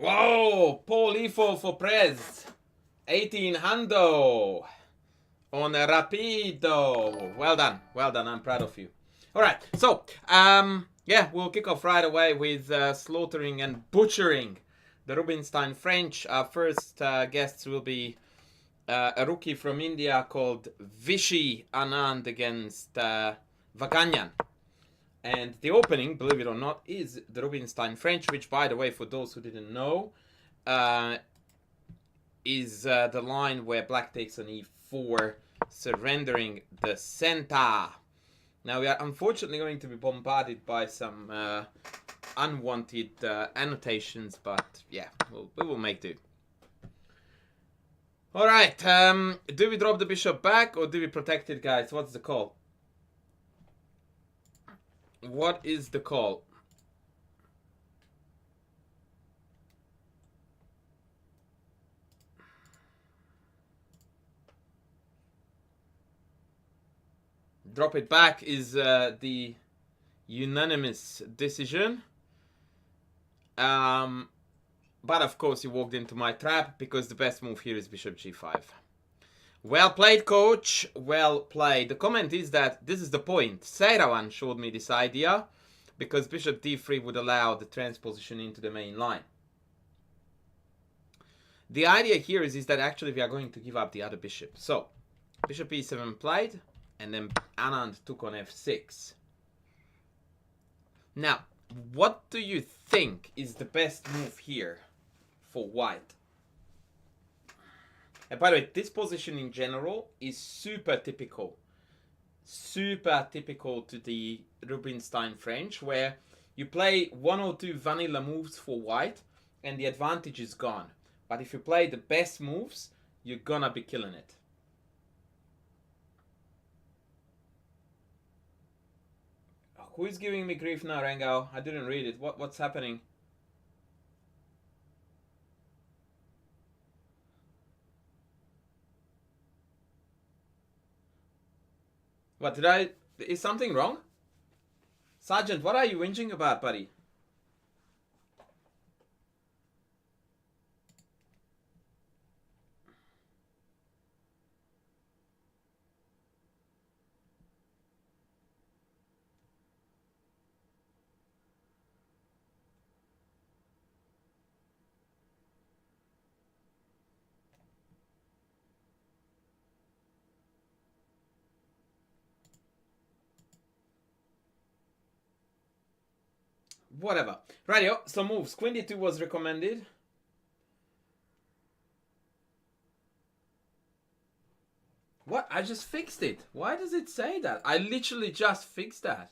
Whoa! Paul Ifo for Prez. 18 hundo on a Rapido. Well done. Well done. I'm proud of you. All right. So, yeah, we'll kick off right away with slaughtering and butchering the Rubinstein French. Our first guests will be a rookie from India called Vishy Anand against Vaganyan. And the opening, believe it or not, is the Rubinstein French, which, by the way, for those who didn't know, is the line where black takes on e4, surrendering the center. Now, we are unfortunately going to be bombarded by some unwanted annotations, but yeah, we will make do. All right, do we drop the bishop back or do we protect it, guys? What's the call? What is the call? Drop it back is the unanimous decision. But of course, you walked into my trap because the best move here is bishop g5. Well played, coach. Well played. The comment is that this is the point. Seirawan showed me this idea because bishop d3 would allow the transposition into the main line. The idea here is that actually we are going to give up the other bishop. So, bishop e7 played, and then Anand took on f6. Now, what do you think is the best move here for white? And by the way, this position in general is super typical. Super typical to the Rubinstein French, where you play one or two vanilla moves for white, and the advantage is gone. But if you play the best moves, you're gonna be killing it. Who is giving me grief now, Rangao? I didn't read it. What's happening? What did I... Is something wrong? Sergeant, what are you whinging about, buddy? Whatever. Radio, so moves. Queen d2 was recommended. What? I just fixed it. Why does it say that? I literally just fixed that.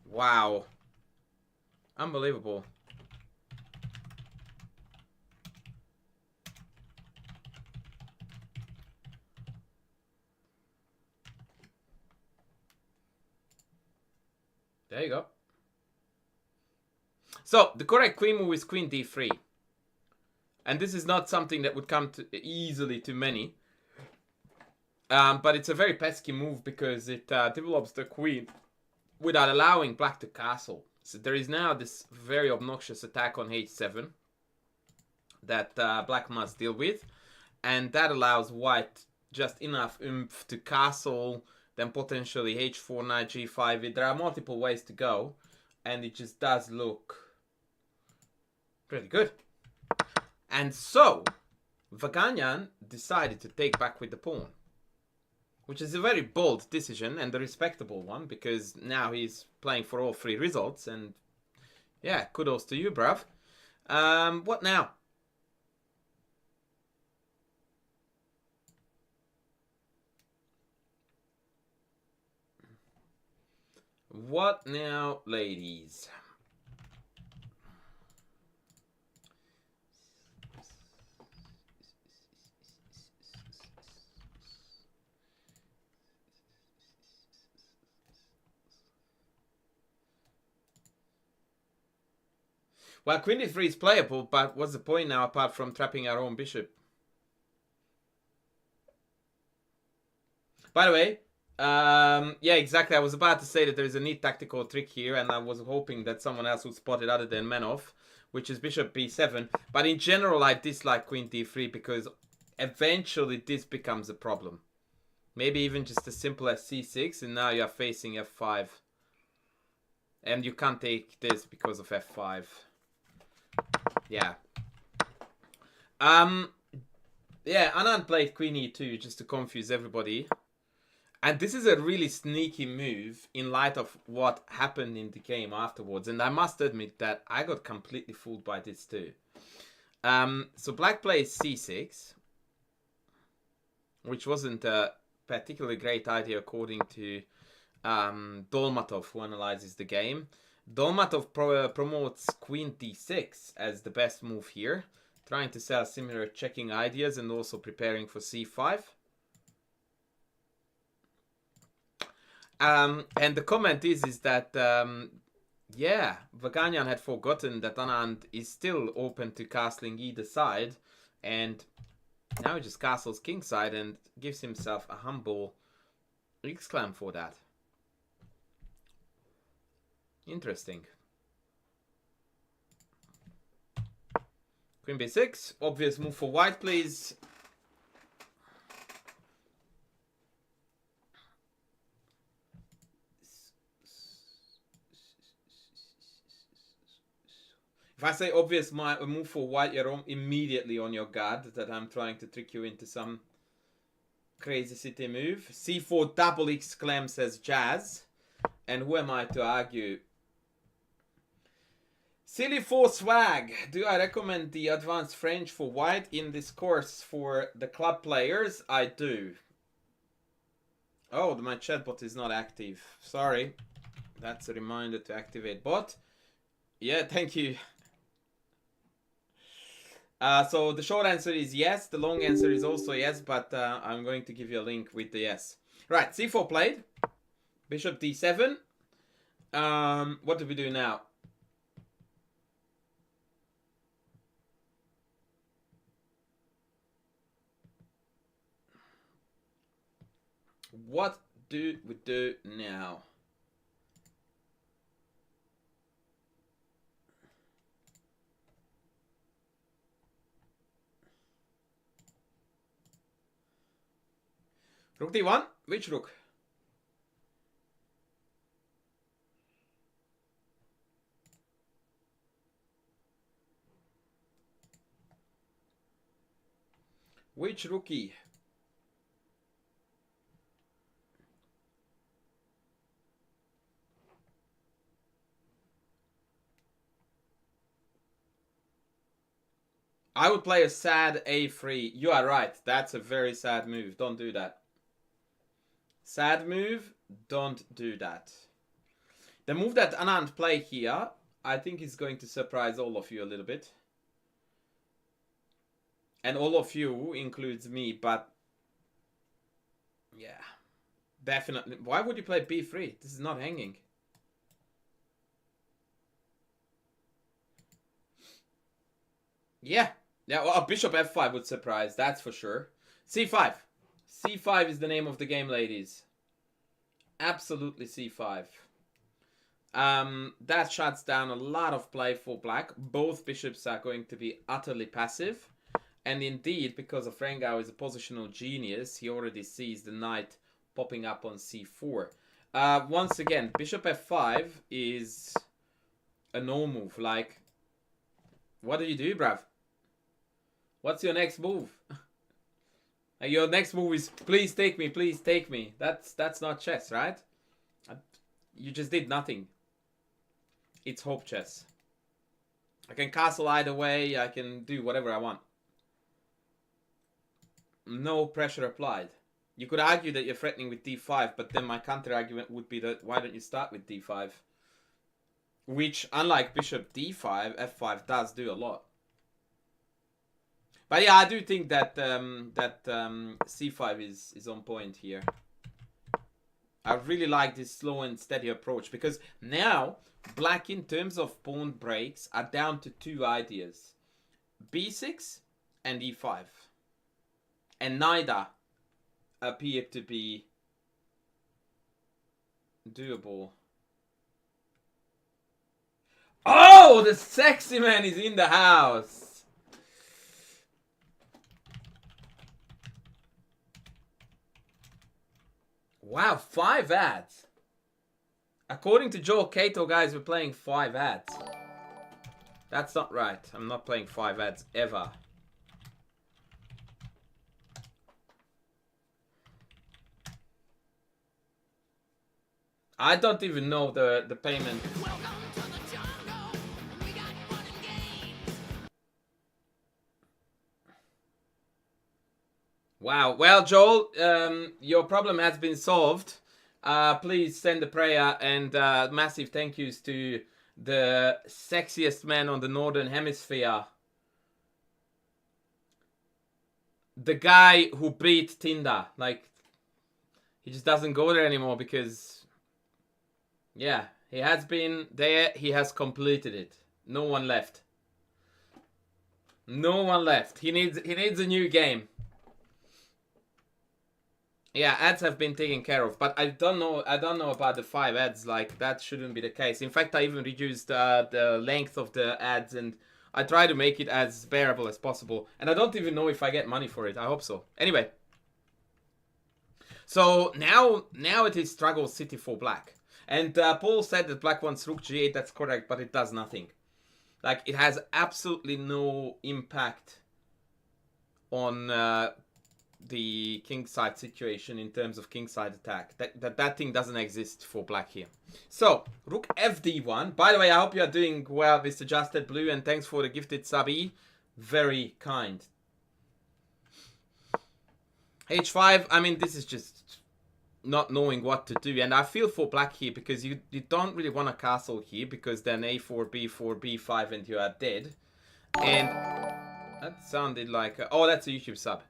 Wow. Unbelievable. There you go. So, the correct queen move is queen d3. And this is not something that would come easily to many. But it's a very pesky move because it develops the queen without allowing black to castle. So there is now this very obnoxious attack on h7 that black must deal with. And that allows white just enough oomph to castle, then potentially h4, knight g5. There are multiple ways to go. And it just does look pretty good. And so, Vaganyan decided to take back with the pawn. Which is a very bold decision and a respectable one, because now he's playing for all three results. And yeah, kudos to you, bruv. What now? What now, ladies? Well, queen d3 is playable, but what's the point now apart from trapping our own bishop? By the way, yeah, exactly. I was about to say that there is a neat tactical trick here, and I was hoping that someone else would spot it other than Menov, which is bishop b7. But in general, I dislike queen d3 because eventually this becomes a problem. Maybe even just as simple as c6, and now you're facing f5. And you can't take this because of f5. Yeah. Yeah, Anand played queen e2 just to confuse everybody. And this is a really sneaky move in light of what happened in the game afterwards. And I must admit that I got completely fooled by this too. So black plays c6, which wasn't a particularly great idea according to Dolmatov, who analyzes the game. Dolmatov promotes queen d6 as the best move here, trying to sell similar checking ideas and also preparing for c5. And the comment is that yeah, Vaganyan had forgotten that Anand is still open to castling either side, and now he just castles kingside and gives himself a humble exclam for that. Interesting. Queen b6, obvious move for white, please. If I say obvious move for white, you're immediately on your guard that I'm trying to trick you into some crazy city move. c4 double exclam, says Jazz. And who am I to argue? Silly for swag. Do I recommend the advanced French for white in this course for the club players? I do. Oh, my chatbot is not active. Sorry. That's a reminder to activate bot. Yeah, thank you. So the short answer is yes. The long answer is also yes, but I'm going to give you a link with the yes. Right, c4 played. Bishop d7. What do we do now? What do we do now? Rook d1. Which rook? Which rookie? I would play a sad a3. You are right. That's a very sad move. Don't do that. Sad move. Don't do that. The move that Anand played here, I think is going to surprise all of you a little bit. And all of you includes me, but yeah, definitely. Why would you play b3? This is not hanging. Yeah. Yeah, well, bishop f5 would surprise, that's for sure. c5. c5 is the name of the game, ladies. Absolutely c5. That shuts down a lot of play for black. Both bishops are going to be utterly passive. And indeed, because of Rengau is a positional genius, he already sees the knight popping up on c4. Once again, bishop f5 is a no move. Like, what do you do, bruv? What's your next move? Your next move is, please take me, please take me. That's not chess, right? You just did nothing. It's hope chess. I can castle either way. I can do whatever I want. No pressure applied. You could argue that you're threatening with d5, but then my counter argument would be that why don't you start with d5? Which, unlike bishop d5, f5 does do a lot. But yeah, I do think that c5 is on point here. I really like this slow and steady approach because now black, in terms of pawn breaks, are down to two ideas: b6 and e5, and neither appear to be doable. Oh, the sexy man is in the house. Wow, 5 ads. According to Joel Cato, guys, we're playing 5 ads. That's not right. I'm not playing 5 ads ever. I don't even know the payment. Wow. Well, Joel, your problem has been solved. Please send a prayer and massive thank yous to the sexiest man on the Northern Hemisphere. The guy who beat Tinder. Like, he just doesn't go there anymore because, yeah, he has been there. He has completed it. No one left. No one left. He needs a new game. Yeah, ads have been taken care of, but I don't know about the 5 ads. Like, that shouldn't be the case. In fact, I even reduced the length of the ads, and I try to make it as bearable as possible. And I don't even know if I get money for it. I hope so. Anyway, so now it is struggle city for black. And Paul said that black wants rook g8. That's correct, but it does nothing. Like, it has absolutely no impact on the kingside situation in terms of kingside attack. That thing doesn't exist for black here. So, rook fd1. By the way, I hope you are doing well, Mr. Justed Blue, and thanks for the gifted sub-e. Very kind. h5, I mean, this is just not knowing what to do. And I feel for black here because you don't really want a castle here because then a4, b4, b5 and you are dead. And that sounded like... oh, that's a YouTube sub.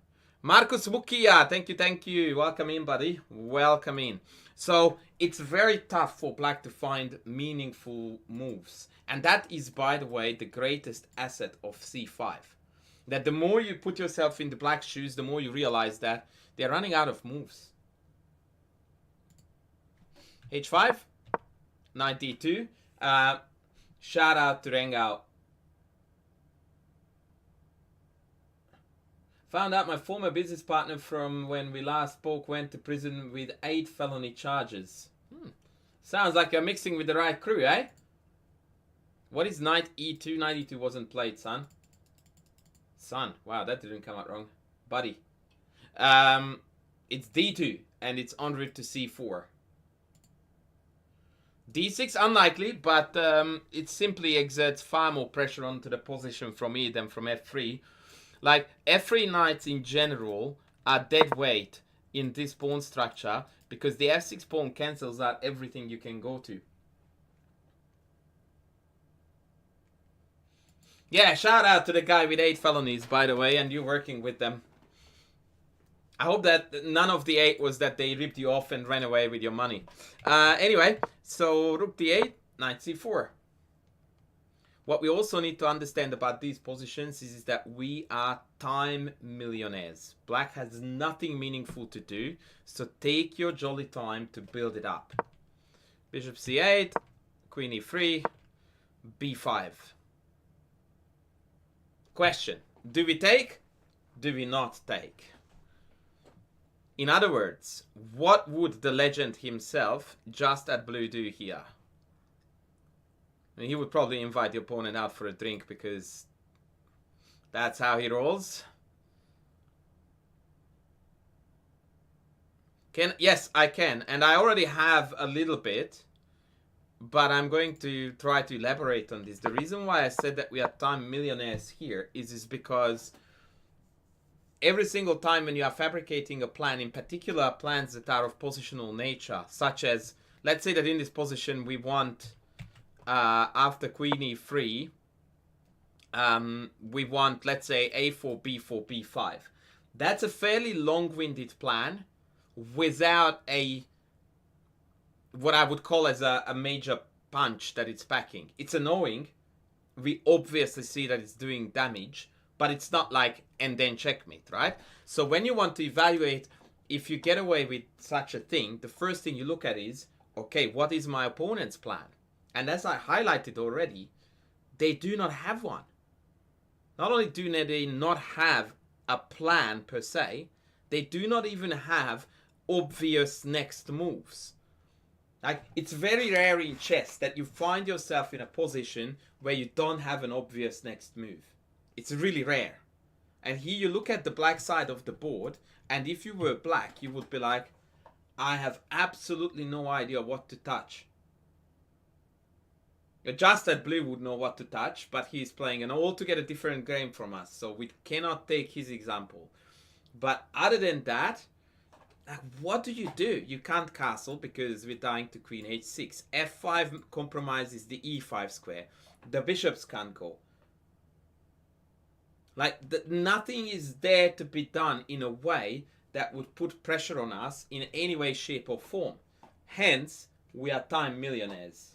Marcus Mukia, thank you. Welcome in, buddy. Welcome in. So, it's very tough for black to find meaningful moves. And that is, by the way, the greatest asset of c5. That the more you put yourself in the black shoes, the more you realize that they're running out of moves. h5, knight d2. Shout out to Rengao. Found out my former business partner from when we last spoke went to prison with 8 felony charges. Sounds like you're mixing with the right crew, eh? What is knight e2? Knight e2 wasn't played, son. Son. Wow, that didn't come out wrong. Buddy. It's d2, and it's en route to c4. d6, unlikely, but it simply exerts far more pressure onto the position from e than from f3. Like, f3 knights in general are dead weight in this pawn structure because the f6 pawn cancels out everything you can go to. Yeah, shout out to the guy with 8 felonies, by the way, and you working with them. I hope that none of the 8 was that they ripped you off and ran away with your money. Anyway, so rook d8, knight c4. What we also need to understand about these positions is that we are time millionaires. Black has nothing meaningful to do, so take your jolly time to build it up. Bishop c8, queen e3, b5. Question, do we take? Do we not take? In other words, what would the legend himself, just at blue, do here? I mean, he would probably invite the opponent out for a drink because that's how he rolls. Yes, I can. And I already have a little bit, but I'm going to try to elaborate on this. The reason why I said that we are time millionaires here is because every single time when you are fabricating a plan, in particular plans that are of positional nature, such as, let's say that in this position we want... after queen e3, we want, let's say, a4, b4, b5. That's a fairly long-winded plan without what I would call as a major punch that it's packing. It's annoying. We obviously see that it's doing damage, but it's not like, and then checkmate, right? So when you want to evaluate if you get away with such a thing, the first thing you look at is, okay, what is my opponent's plan? And as I highlighted already, They do not have one. Not only do they not have a plan per se, they do not even have obvious next moves. Like, it's very rare in chess that you find yourself in a position where you don't have an obvious next move. It's really rare. And here you look at the black side of the board, and if you were black, you would be like, I have absolutely no idea what to touch. Just that blue would know what to touch, but he's playing an altogether different game from us, so we cannot take his example. But other than that, what do? You can't castle because we're dying to queen h6. f5 compromises the e5 square. The bishops can't go. Like, nothing is there to be done in a way that would put pressure on us in any way, shape, or form. Hence, we are time millionaires.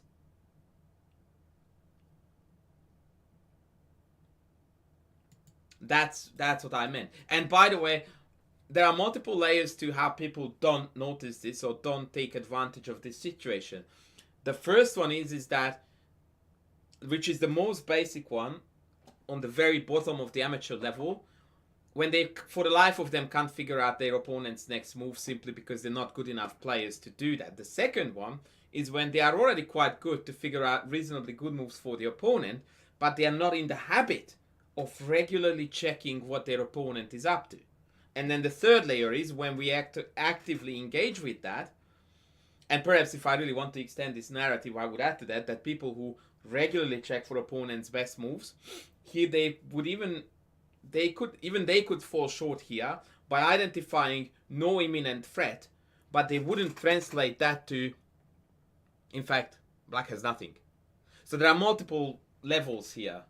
That's what I meant. And by the way, there are multiple layers to how people don't notice this or don't take advantage of this situation. The first one is that, which is the most basic one, on the very bottom of the amateur level, when they, for the life of them, can't figure out their opponent's next move simply because they're not good enough players to do that. The second one is when they are already quite good to figure out reasonably good moves for the opponent, but they are not in the habit of regularly checking what their opponent is up to. And then the third layer is when we actively engage with that. And perhaps if I really want to extend this narrative, I would add to that people who regularly check for opponents' best moves, here they could fall short here by identifying no imminent threat, but they wouldn't translate that to, in fact, black has nothing. So there are multiple levels here.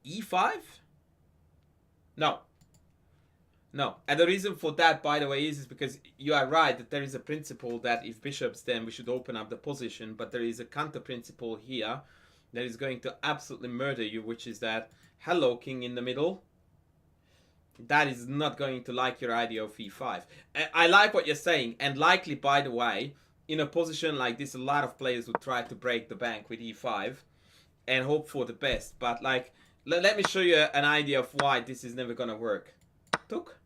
e5? No. And the reason for that, by the way, is because you are right that there is a principle that if bishops, then we should open up the position, but there is a counter principle here that is going to absolutely murder you, which is that, hello, king in the middle. That is not going to like your idea of e5. I like what you're saying, and likely, by the way, in a position like this, a lot of players would try to break the bank with e5 and hope for the best. But like, let me show you an idea of why this is never gonna work. Took.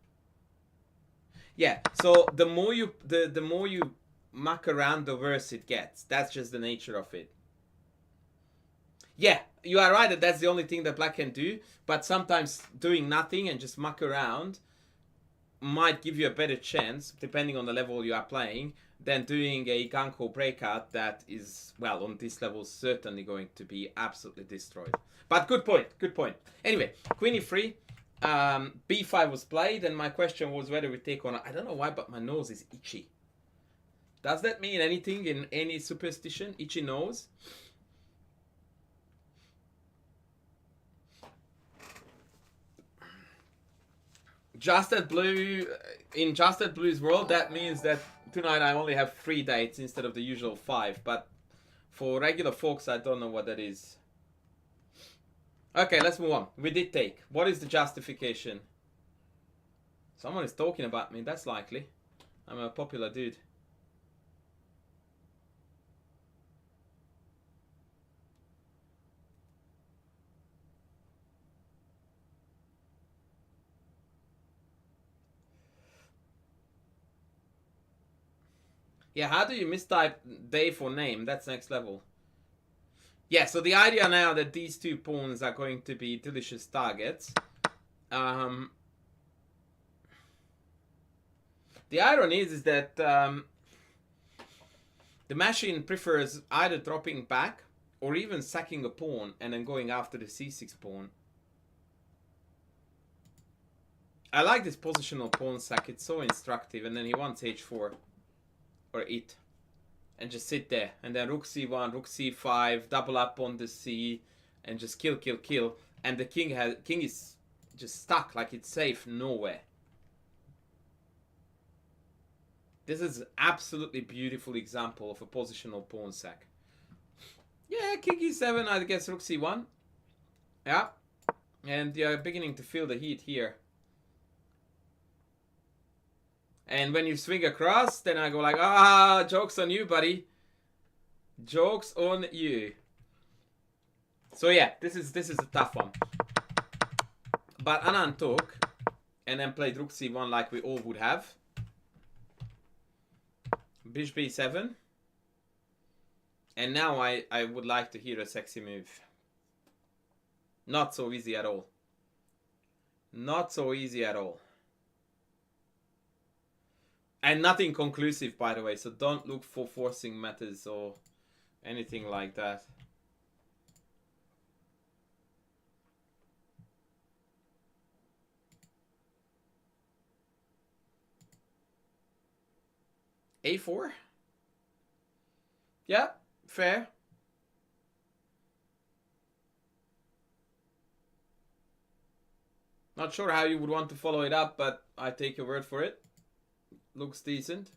Yeah. So the more you muck around, the worse it gets. That's just the nature of it. Yeah, you are right that that's the only thing that black can do. But sometimes doing nothing and just muck around might give you a better chance, depending on the level you are playing, than doing a ganko breakout that is, well, on this level certainly going to be absolutely destroyed. But good point. Anyway, queen e3, b5 was played, and my question was whether we take on, I don't know why, but my nose is itchy. Does that mean anything in any superstition? Itchy nose? Just at Blue, in Just at Blue's world, that means that tonight I only have 3 dates instead of the usual 5. But for regular folks, I don't know what that is. Okay, let's move on. We did take. What is the justification? Someone is talking about me. That's likely. I'm a popular dude. Yeah, how do you mistype day for name? That's next level. Yeah, so the idea now that these 2 pawns are going to be delicious targets. The irony is that the machine prefers either dropping back or even sacking a pawn and then going after the c6 pawn. I like this positional pawn sack. It's so instructive. And then he wants h4 or it. And just sit there. And then rook c1, rook c5, double up on the c, and just kill. And the king is just stuck, like it's safe nowhere. This is an absolutely beautiful example of a positional pawn sack. Yeah, king e7, I guess rook c1. Yeah. And you're beginning to feel the heat here. And when you swing across, then I go like, joke's on you, buddy. Joke's on you. So yeah, this is a tough one. But Anand took, and then played rook c1 like we all would have. Bishop b7. And now I would like to hear a sexy move. Not so easy at all. Not so easy at all. And nothing conclusive, by the way, so don't look for forcing methods or anything like that. A4? Yeah, fair. Not sure how you would want to follow it up, but I take your word for it. Looks decent.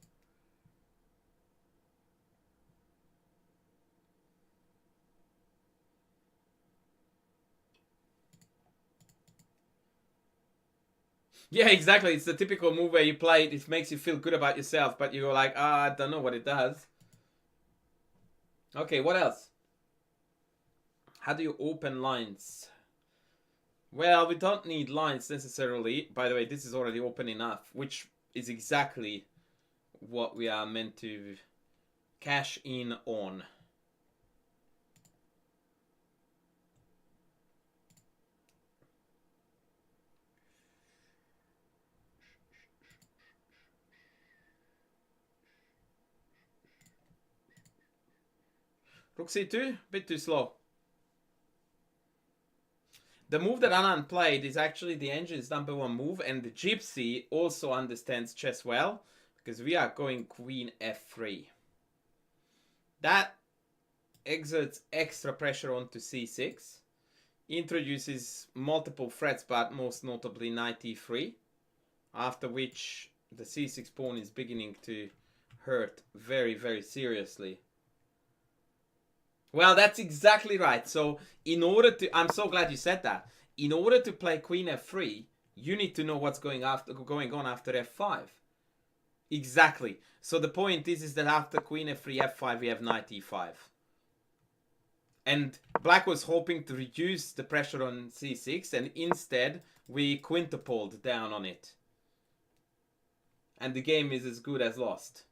Yeah, exactly. It's the typical move where you play it, it makes you feel good about yourself, but you're like, I don't know what it does. Okay, what else? How do you open lines? Well, we don't need lines necessarily. By the way, this is already open enough, which is exactly what we are meant to cash in on. Rook c2, bit too slow. The move that Anand played is actually the engine's #1 move, and the gypsy also understands chess well, because we are going queen f3. That exerts extra pressure onto c6, introduces multiple threats, but most notably knight e3, after which the c6 pawn is beginning to hurt very, very seriously. Well, that's exactly right. So in order to, I'm so glad you said that. In order to play queen f3, you need to know what's going on after f5. Exactly. So the point is that after queen f3, f5, we have knight e5. And black was hoping to reduce the pressure on c6, and instead we quintupled down on it. And the game is as good as lost.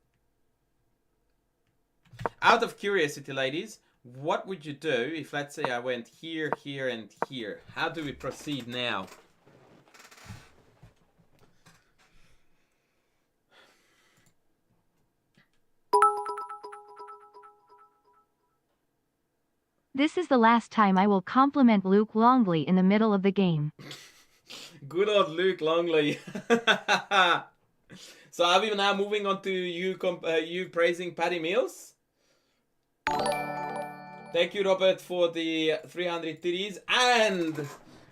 Out of curiosity, ladies, what would you do if, let's say, I went here, here, and here? How do we proceed now? This is the last time I will compliment Luke Longley in the middle of the game. Good old Luke Longley. So are we now moving on to you praising Paddy Mills? Thank you, Robert, for the 300 TDs and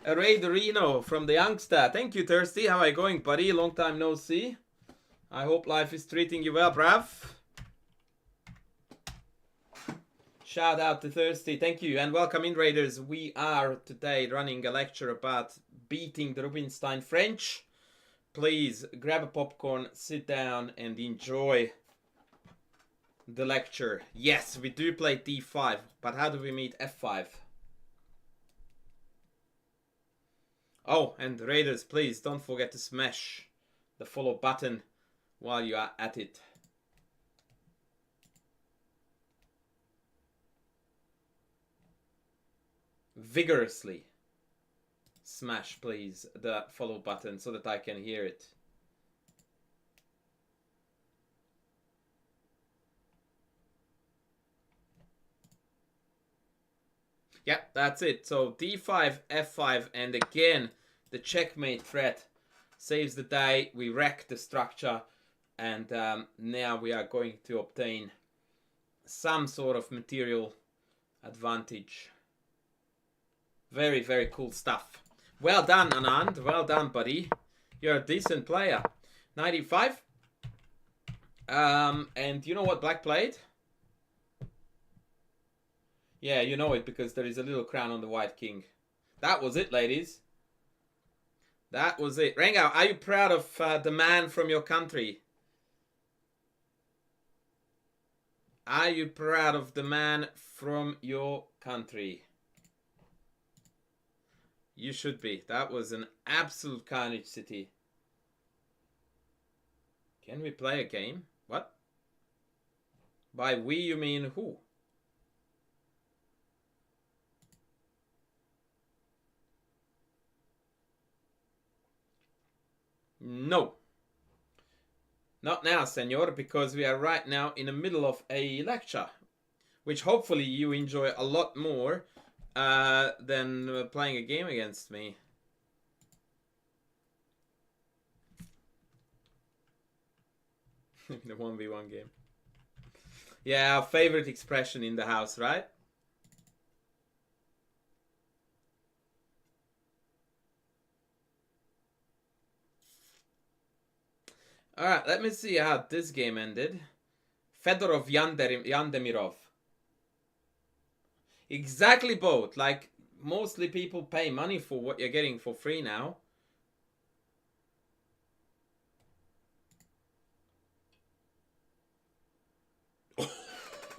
a Ray Dorino from the Youngster. Thank you, Thirsty. How are you going, buddy? Long time no see. I hope life is treating you well, bruv. Shout out to Thirsty. Thank you and welcome in, Raiders. We are today running a lecture about beating the Rubinstein French. Please grab a popcorn, sit down and enjoy the lecture. Yes, we do play d5, but how do we meet f5? Oh, and Raiders, please don't forget to smash the follow button while you are at it. Vigorously smash, please, the follow button so that I can hear it. Yeah, that's it. So d5, f5, and again, the checkmate threat saves the day. We wreck the structure, and now we are going to obtain some sort of material advantage. Very, very cool stuff. Well done, Anand. Well done, buddy. You're a decent player. 95. And you know what black played? Yeah, you know it because there is a little crown on the white king. That was it, ladies. That was it. Rengao, are you proud of the man from your country? Are you proud of the man from your country? You should be. That was an absolute carnage city. Can we play a game? What? By we, you mean who? No. Not now, senor, because we are right now in the middle of a lecture, which hopefully you enjoy a lot more than playing a game against me. The 1v1 game. Yeah, our favorite expression in the house, right? Alright, let me see how this game ended. Fedorov Yandemirov. Exactly both. Like, mostly people pay money for what you're getting for free now.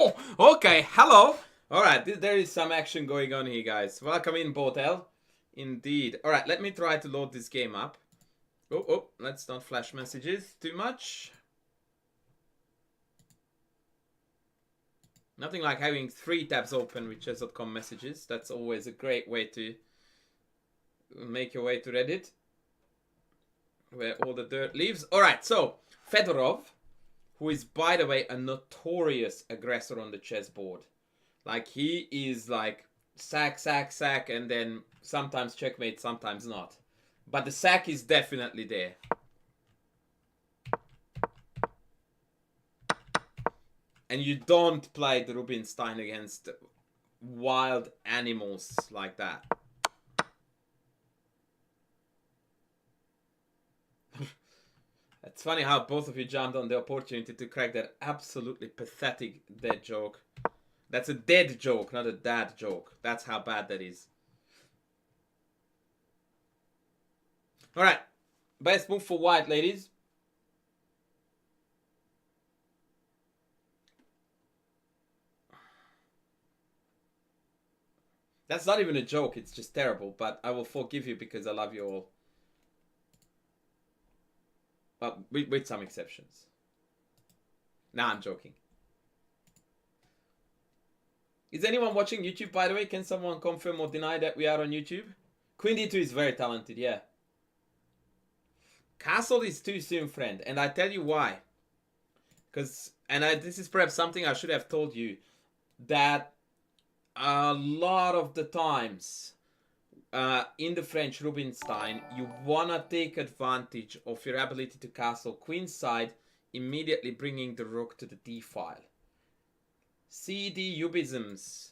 Oh, okay, hello. Alright, there is some action going on here, guys. Welcome in, Botel. Indeed. Alright, let me try to load this game up. Oh, let's not flash messages too much. Nothing like having 3 tabs open with chess.com messages. That's always a great way to make your way to Reddit, where all the dirt lives. Alright, so Fedorov, who is, by the way, a notorious aggressor on the chessboard. Like, he is like sack, and then sometimes checkmate, sometimes not. But the sack is definitely there. And you don't play the Rubinstein against wild animals like that. It's funny how both of you jumped on the opportunity to crack that absolutely pathetic dead joke. That's a dead joke, not a dad joke. That's how bad that is. Alright. Best move for white, ladies. That's not even a joke, it's just terrible, but I will forgive you because I love you all. Well, with some exceptions. Nah, I'm joking. Is anyone watching YouTube, by the way? Can someone confirm or deny that we are on YouTube? Queen D2 is very talented, yeah. Castle is too soon, friend, and I tell you why. Because, this is perhaps something I should have told you, that a lot of the times in the French Rubinstein, you wanna take advantage of your ability to castle queenside, immediately bringing the rook to the d file. CD Ubisms.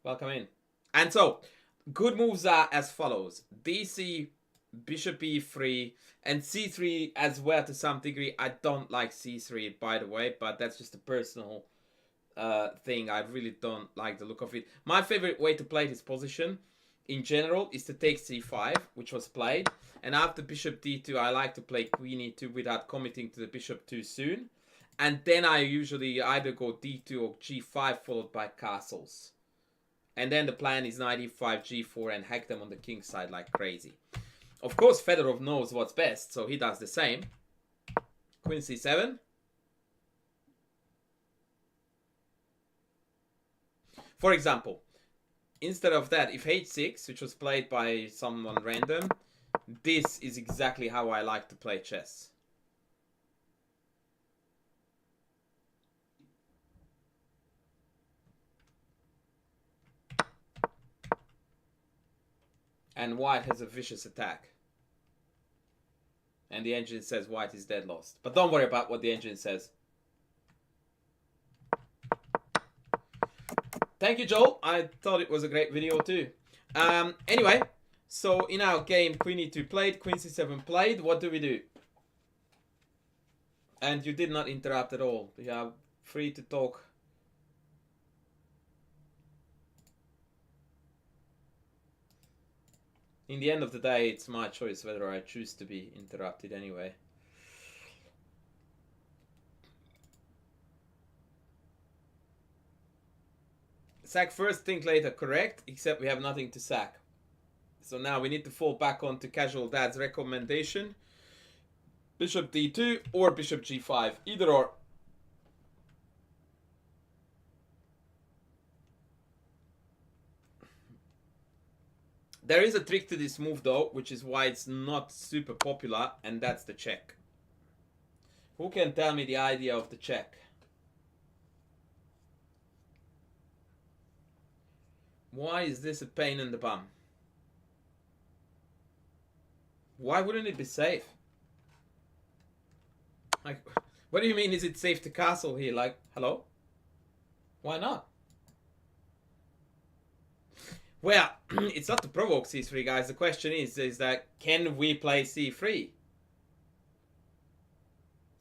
Welcome in. And so, good moves are as follows. DC, bishop e3, and c3 as well to some degree. I don't like c3, by the way, but that's just a personal thing. I really don't like the look of it. My favorite way to play this position in general is to take c5, which was played, and after bishop d2 I like to play queen e2 without committing to the bishop too soon, and then I usually either go d2 or g5 followed by castles, and then the plan is knight e5 g4 and hack them on the king side like crazy. Of course Fedorov knows what's best, so he does the same. Queen c7. For example, instead of that, if h6, which was played by someone random, this is exactly how I like to play chess. And white has a vicious attack. And the engine says white is dead lost. But don't worry about what the engine says. Thank you, Joel. I thought it was a great video too. Anyway, so in our game, queen e2 played, queen c7 played. What do we do? And you did not interrupt at all. You are free to talk. In the end of the day, it's my choice whether I choose to be interrupted anyway. Sack first, think later. Correct, except we have nothing to sack. So now we need to fall back onto Casual Dad's recommendation. Bishop d2 or bishop g5. Either or. There is a trick to this move though, which is why it's not super popular, and that's the check. Who can tell me the idea of the check? Why is this a pain in the bum? Why wouldn't it be safe? Like, what do you mean is it safe to castle here? Like, hello? Why not? Well, it's not to provoke c3, guys. The question is that can we play c3?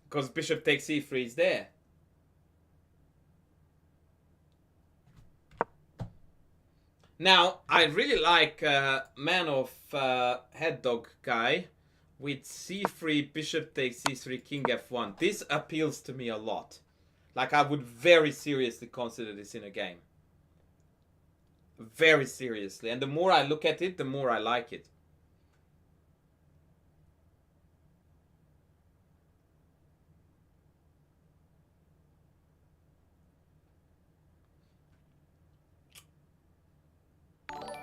Because bishop takes c3 is there. Now, I really like man of head dog guy with c3, bishop takes c3, king f1. This appeals to me a lot. Like, I would very seriously consider this in a game. Very seriously. And the more I look at it, the more I like it.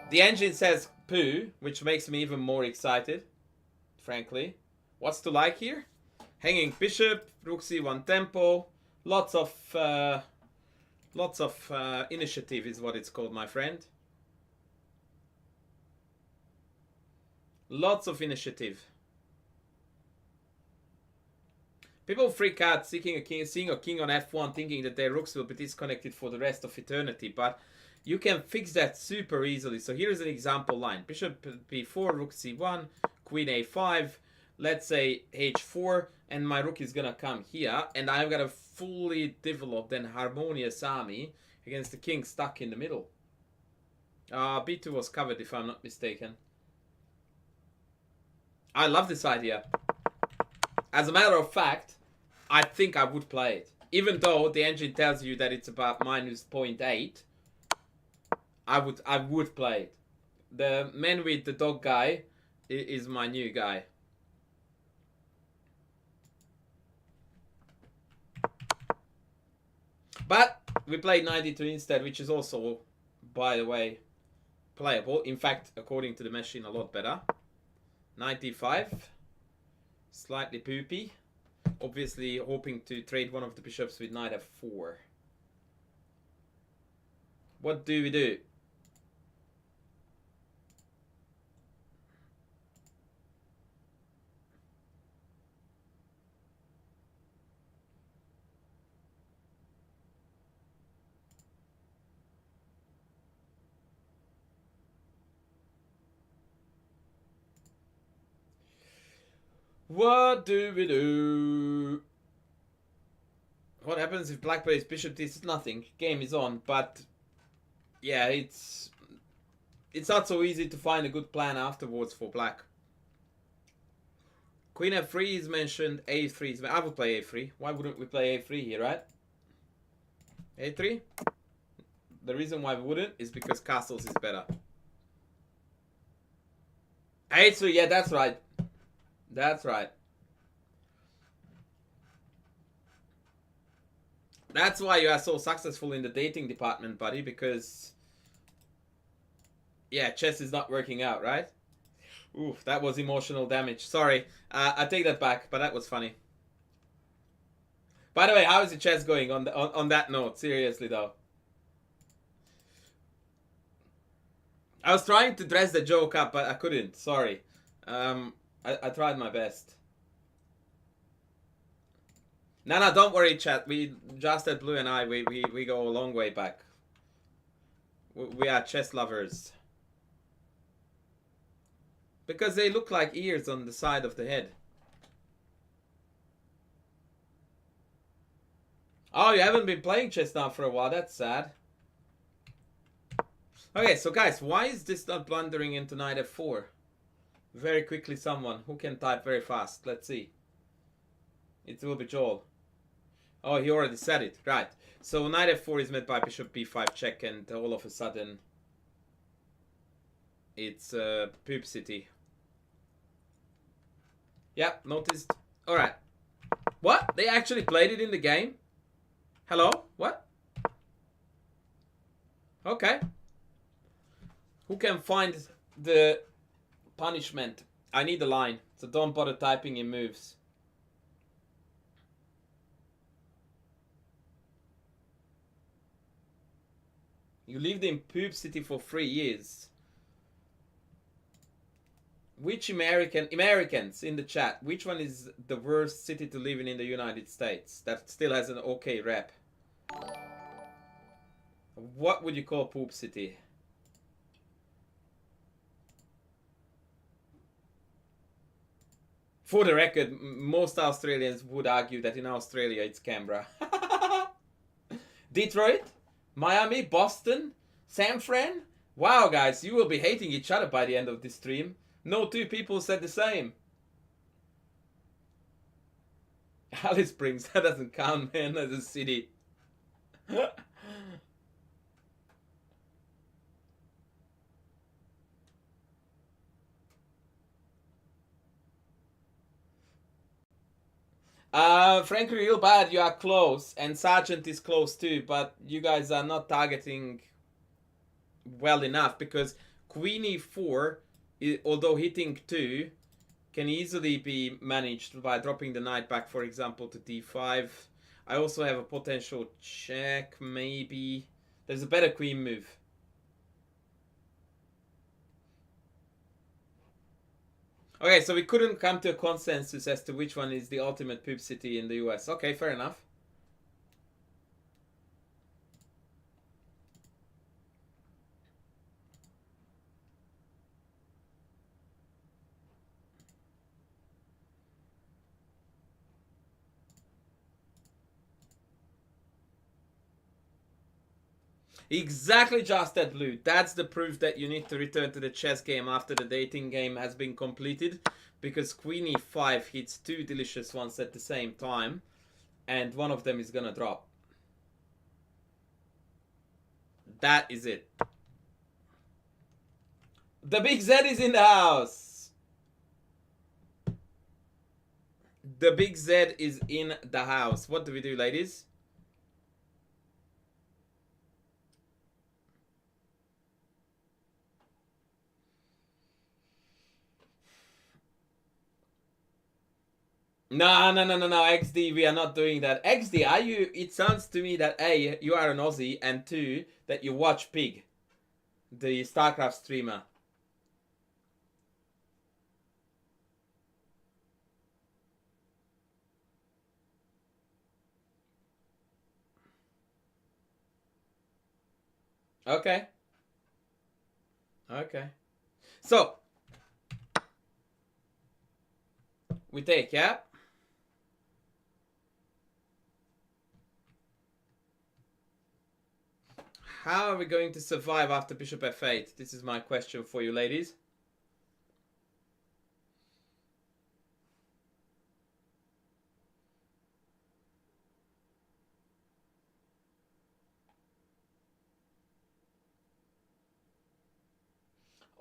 The engine says poo, which makes me even more excited, frankly. What's to like here? Hanging bishop, rook c1 tempo, lots of initiative is what it's called, my friend. Lots of initiative. People freak out seeing a king on f1, thinking that their rooks will be disconnected for the rest of eternity, but you can fix that super easily. So here's an example line. Bishop b4, rook c1, queen a5, let's say h4, and my rook is gonna come here, and I've got a fully developed and harmonious army against the king stuck in the middle. b2 was covered, if I'm not mistaken. I love this idea. As a matter of fact, I think I would play it. Even though the engine tells you that it's about minus 0.8, I would play it. The man with the dog guy is my new guy. But we played 92 instead, which is also, by the way, playable. In fact, according to the machine, a lot better. 95. Slightly poopy. Obviously hoping to trade one of the bishops with knight f4. What do we do? What do we do? What happens if black plays bishop? This is nothing. Game is on, but yeah, it's not so easy to find a good plan afterwards for black. Queen f3 is mentioned. a3 is. I would play a3. Why wouldn't we play a3 here, right? a3. The reason why we wouldn't is because castles is better. a3. Yeah, that's right. That's right. That's why you are so successful in the dating department, buddy, because yeah, chess is not working out, right? Oof, that was emotional damage. Sorry, I take that back, but that was funny. By the way, how is the chess going on that note? Seriously though. I was trying to dress the joke up, but I couldn't. Sorry. I tried my best. No, don't worry, chat. We just at Blue and I, we go a long way back. We are chess lovers. Because they look like ears on the side of the head. Oh, you haven't been playing chess now for a while. That's sad. Okay, so guys, why is this not blundering into knight f4? Very quickly, someone who can type very fast. Let's see. It will be Joel. Oh, he already said it. Right. So knight f4 is met by bishop b5 check, and all of a sudden it's poop city. Yeah, noticed. Alright. What? They actually played it in the game? Hello? What? Okay. Who can find the punishment? I need a line, so don't bother typing in moves. You lived in poop city for 3 years. Which Americans in the chat, which one is the worst city to live in the United States that still has an okay rep? What would you call poop city? For the record, most Australians would argue that in Australia it's Canberra. Detroit? Miami? Boston? San Fran? Wow, guys, you will be hating each other by the end of this stream. No two people said the same. Alice Springs, that doesn't count, man, as a city. Frankly, real bad, you are close, and Sergeant is close too, but you guys are not targeting well enough, because Queen e4, although hitting 2, can easily be managed by dropping the knight back, for example, to d5. I also have a potential check, maybe. There's a better queen move. Okay, so we couldn't come to a consensus as to which one is the ultimate poop city in the US. Okay, fair enough. Exactly, just that, Blue. That's the proof that you need to return to the chess game after the dating game has been completed, because Queen e5 hits 2 delicious ones at the same time, and one of them is gonna drop. That is it. The Big Z is in the house. The Big Z is in the house. What do we do, ladies? No, XD, we are not doing that. XD, are you? It sounds to me that A, you are an Aussie, and 2, that you watch Pig, the StarCraft streamer. Okay. Okay. So, we take, yeah? How are we going to survive after bishop f8? This is my question for you, ladies.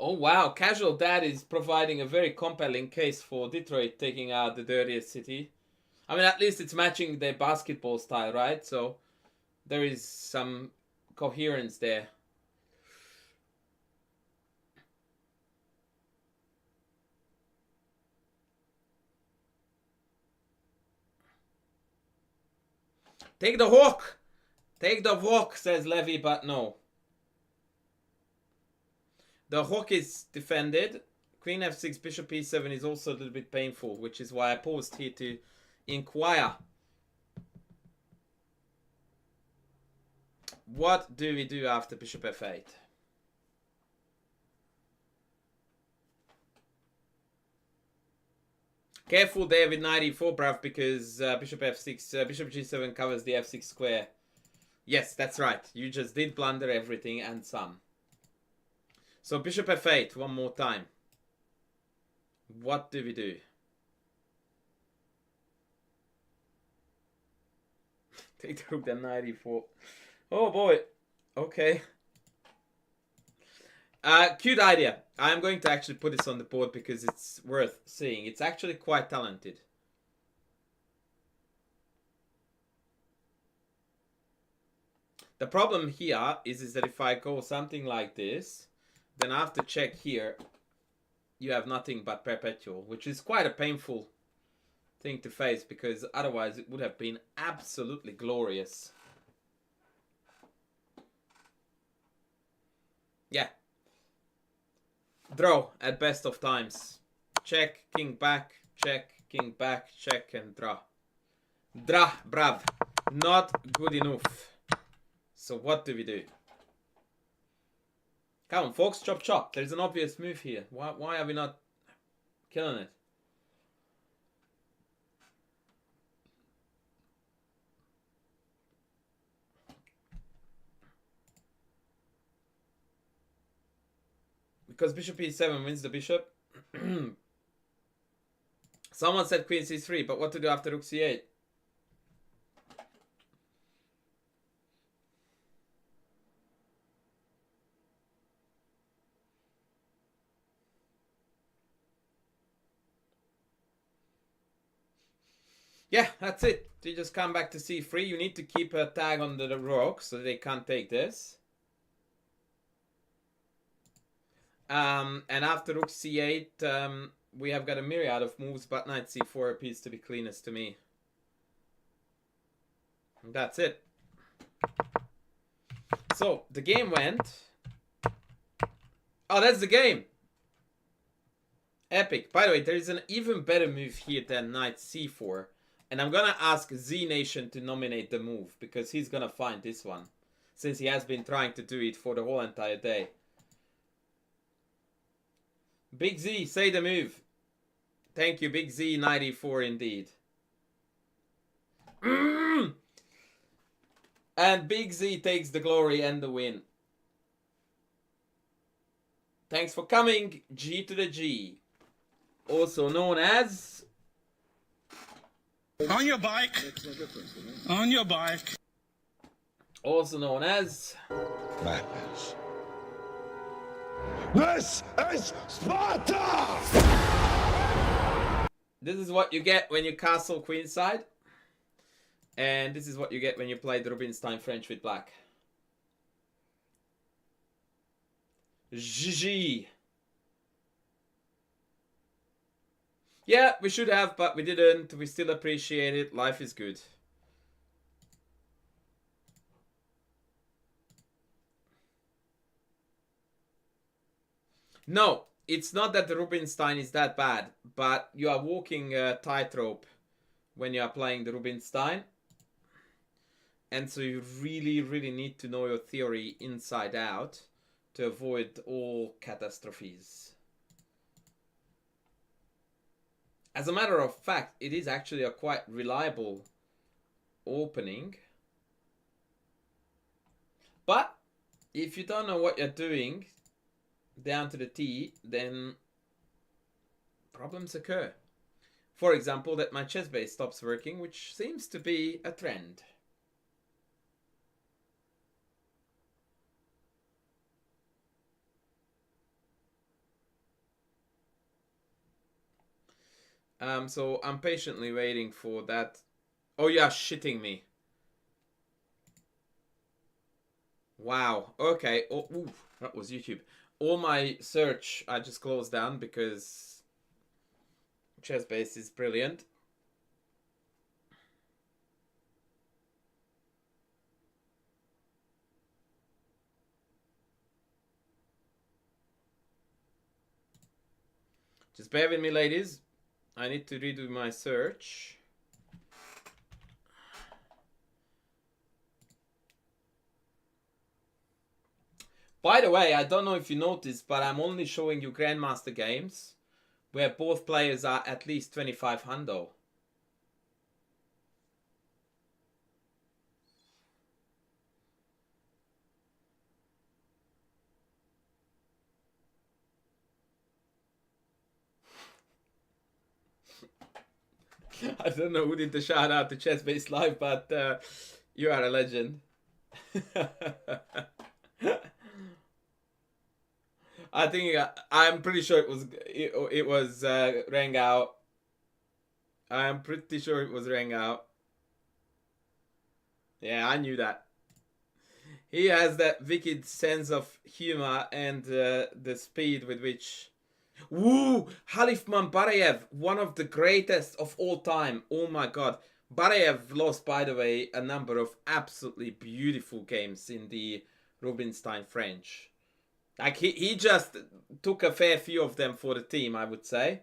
Oh wow, Casual Dad is providing a very compelling case for Detroit taking out the dirtiest city. I mean, at least it's matching their basketball style, right? So there is some coherence there. Take the hawk! Take the hawk, says Levy, but no. The hawk is defended. Queen f6, bishop e7 is also a little bit painful, which is why I paused here to inquire. What do we do after bishop f8? Careful there with knight e4, bruv, because bishop f6, bishop g7 covers the f6 square. Yes, that's right. You just did blunder everything and some. So bishop f8, one more time. What do we do? Take the rook, then knight e4. Oh boy. Okay. Cute idea. I'm going to actually put this on the board because it's worth seeing. It's actually quite talented. The problem here is that if I go something like this, then I have to check here. You have nothing but perpetual, which is quite a painful thing to face because otherwise it would have been absolutely glorious. Yeah. Draw at best of times. Check, king back, check, king back, check, and draw. Draw, brav. Not good enough. So what do we do? Come on, folks, chop chop. There's an obvious move here. Why are we not killing it? Because bishop e7 wins the bishop. Someone said queen c3, but what to do after rook c8? Yeah, that's it. You just come back to c3. You need to keep a tag on the rook so they can't take this. And after rook c8, we have got a myriad of moves, but knight c4 appears to be cleanest to me. And that's it. So, the game went... Oh, that's the game! Epic. By the way, there is an even better move here than knight c4. And I'm gonna ask Z Nation to nominate the move, because he's gonna find this one. Since he has been trying to do it for the whole entire day. Big Z, say the move. Thank you, Big Z, 94 indeed. And Big Z takes the glory and the win. Thanks for coming, G to the G. Also known as... On your bike. On your bike. Also known as... Madness. This is Sparta! This is what you get when you castle queenside. And this is what you get when you play the Rubinstein French with black. GG. Yeah, we should have, but we didn't. We still appreciate it. Life is good. No, it's not that the Rubinstein is that bad, but you are walking a tightrope when you are playing the Rubinstein. And so you really, really need to know your theory inside out to avoid all catastrophes. As a matter of fact, it is actually a quite reliable opening. But if you don't know what you're doing down to the T, then problems occur. For example, that my chess base stops working, which seems to be a trend. So I'm patiently waiting for that. Oh, you're shitting me. Wow. Okay. Oh, ooh, that was YouTube. All my search I just closed down because Chessbase is brilliant. Just bear with me, ladies. I need to redo my search. By the way, I don't know if you noticed, but I'm only showing you Grandmaster games where both players are at least 25 hundo. I don't know who did the shout out to Chess Based Live, but You are a legend. I think I'm pretty sure it was rang out. I'm pretty sure it was rang out. Yeah, I knew that. He has that wicked sense of humor and the speed with which. Woo! Halifman Barayev, one of the greatest of all time. Oh my god. Barayev lost, by the way, a number of absolutely beautiful games in the Rubinstein French. Like, he just took a fair few of them for the team, I would say.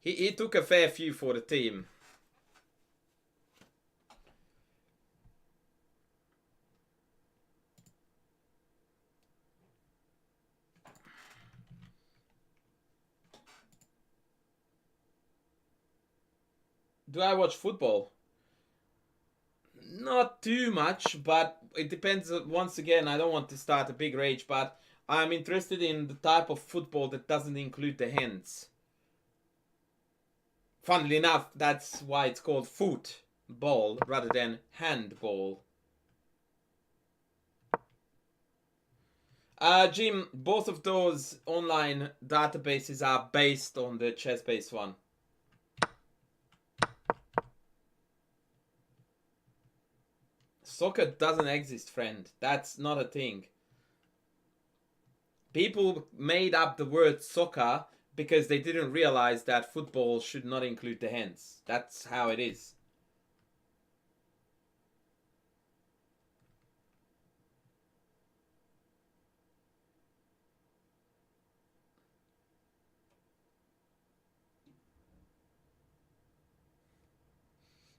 He took a fair few for the team. Do I watch football? Not too much, but it depends. Once again, I don't want to start a big rage, but I'm interested in the type of football that doesn't include the hands. Funnily enough, that's why it's called football rather than handball. Jim, both of those online databases are based on the chess-based one. Soccer doesn't exist, friend. That's not a thing. People made up the word soccer because they didn't realize that football should not include the hands. That's how it is.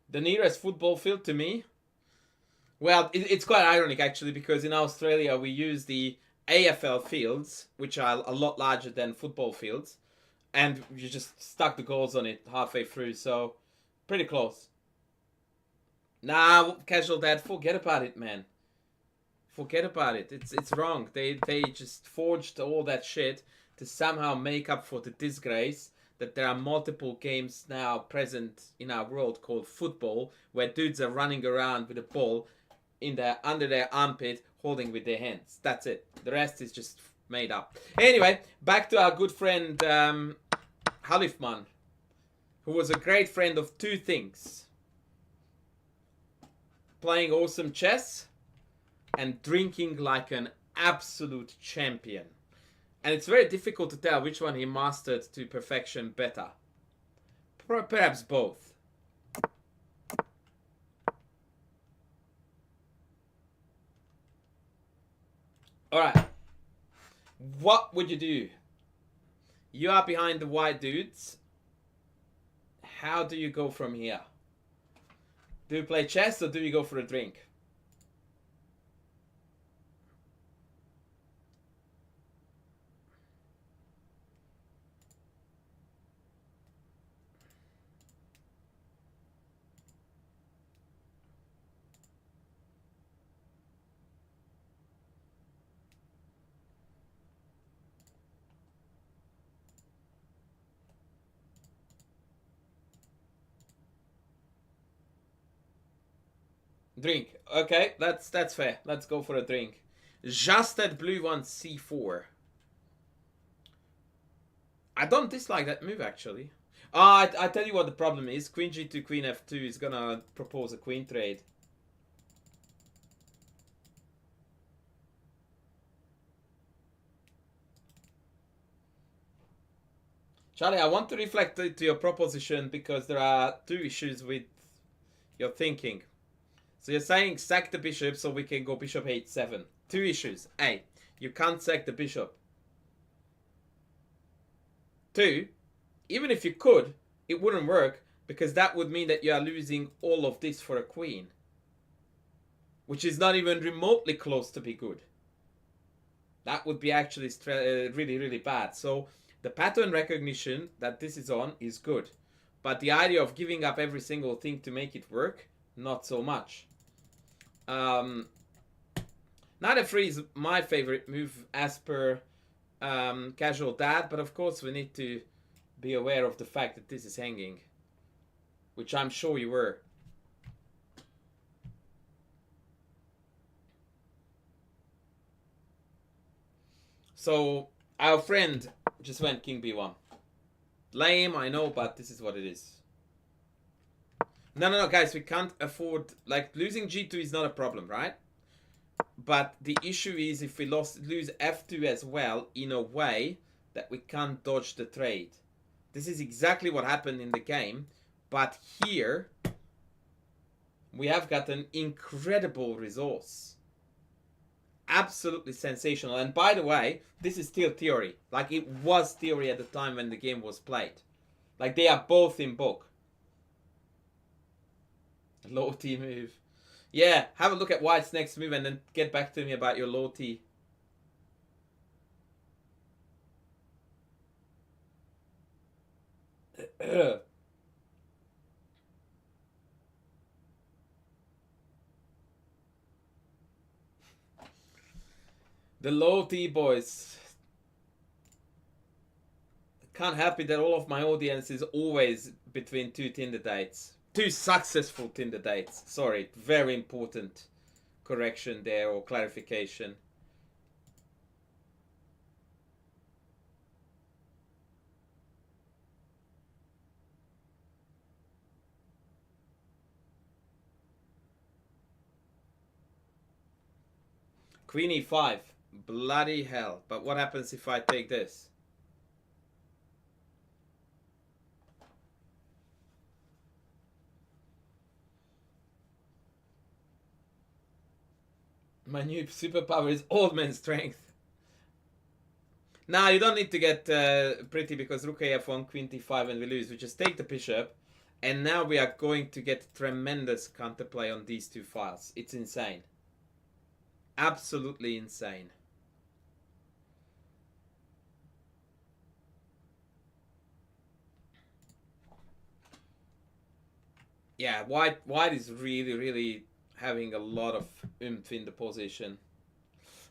The nearest football field to me? Well, it's quite ironic actually, because in Australia we use the AFL fields, which are a lot larger than football fields, and you just stuck the goals on it halfway through, so pretty close. Nah, casual dad, forget about it, man. Forget about it. It's wrong. They just forged all that shit to somehow make up for the disgrace that there are multiple games now present in our world called football, where dudes are running around with a ball in their under their armpit, holding with their hands. That's it. The rest is just made up. Anyway, back to our good friend Halifman, who was a great friend of two things: playing awesome chess and drinking like an absolute champion. And it's very difficult to tell which one he mastered to perfection better. Perhaps both. Alright. What would you do? You are behind the white dudes. How do you go from here? Do you play chess or do you go for a drink? Drink. Okay, that's fair. Let's go for a drink. Just that blue wants c4. I don't dislike that move, actually. I tell you what the problem is. Queen g2, queen f2 is gonna propose a queen trade. Charlie, I want to reflect to your proposition because there are two issues with your thinking. So you're saying sack the bishop so we can go bishop h7. Two issues. A, you can't sack the bishop. Two, even if you could, it wouldn't work because that would mean that you are losing all of this for a queen, which is not even remotely close to be good. That would be actually really, really bad. So the pattern recognition that this is on is good. But the idea of giving up every single thing to make it work, not so much. Knight f3 is my favorite move as per casual dad, but of course we need to be aware of the fact that this is hanging, which I'm sure you were. So our friend just went king b1. Lame, I know, but this is what it is. No, guys, we can't afford, like, losing g2 is not a problem, right? But the issue is if we lose f2 as well, in a way that we can't dodge the trade. This is exactly what happened in the game, but here we have got an incredible resource. Absolutely sensational. And by the way, this is still theory. Like, it was theory at the time when the game was played. Like, they are both in book. Low T move. Yeah, have a look at White's next move and then get back to me about your low T. The low T boys. Can't help it that all of my audience is always between two Tinder dates. Two successful Tinder dates. Sorry, very important correction there or clarification. Queen e5. Bloody hell. But what happens if I take this? My new superpower is old man strength. Now you don't need to get pretty because rook af1, queen t5 and we lose. We just take the bishop. And now we are going to get tremendous counterplay on these two files. It's insane. Absolutely insane. Yeah, white is really having a lot of oomph in the position.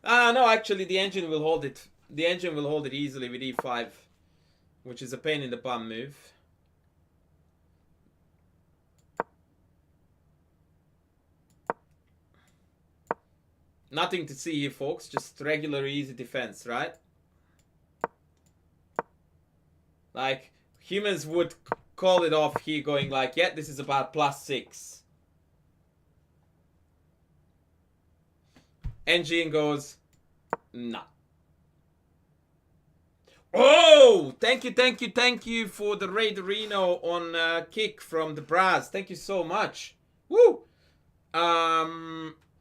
No, actually the engine will hold it. The engine will hold it easily with e5, which is a pain in the bum move. Nothing to see here, folks. Just regular easy defense, right? Like, humans would call it off here going like, yeah, this is about +6. Engine goes, nah. Oh, thank you for the Raid Reno on kick from the Brass. Thank you so much. Woo!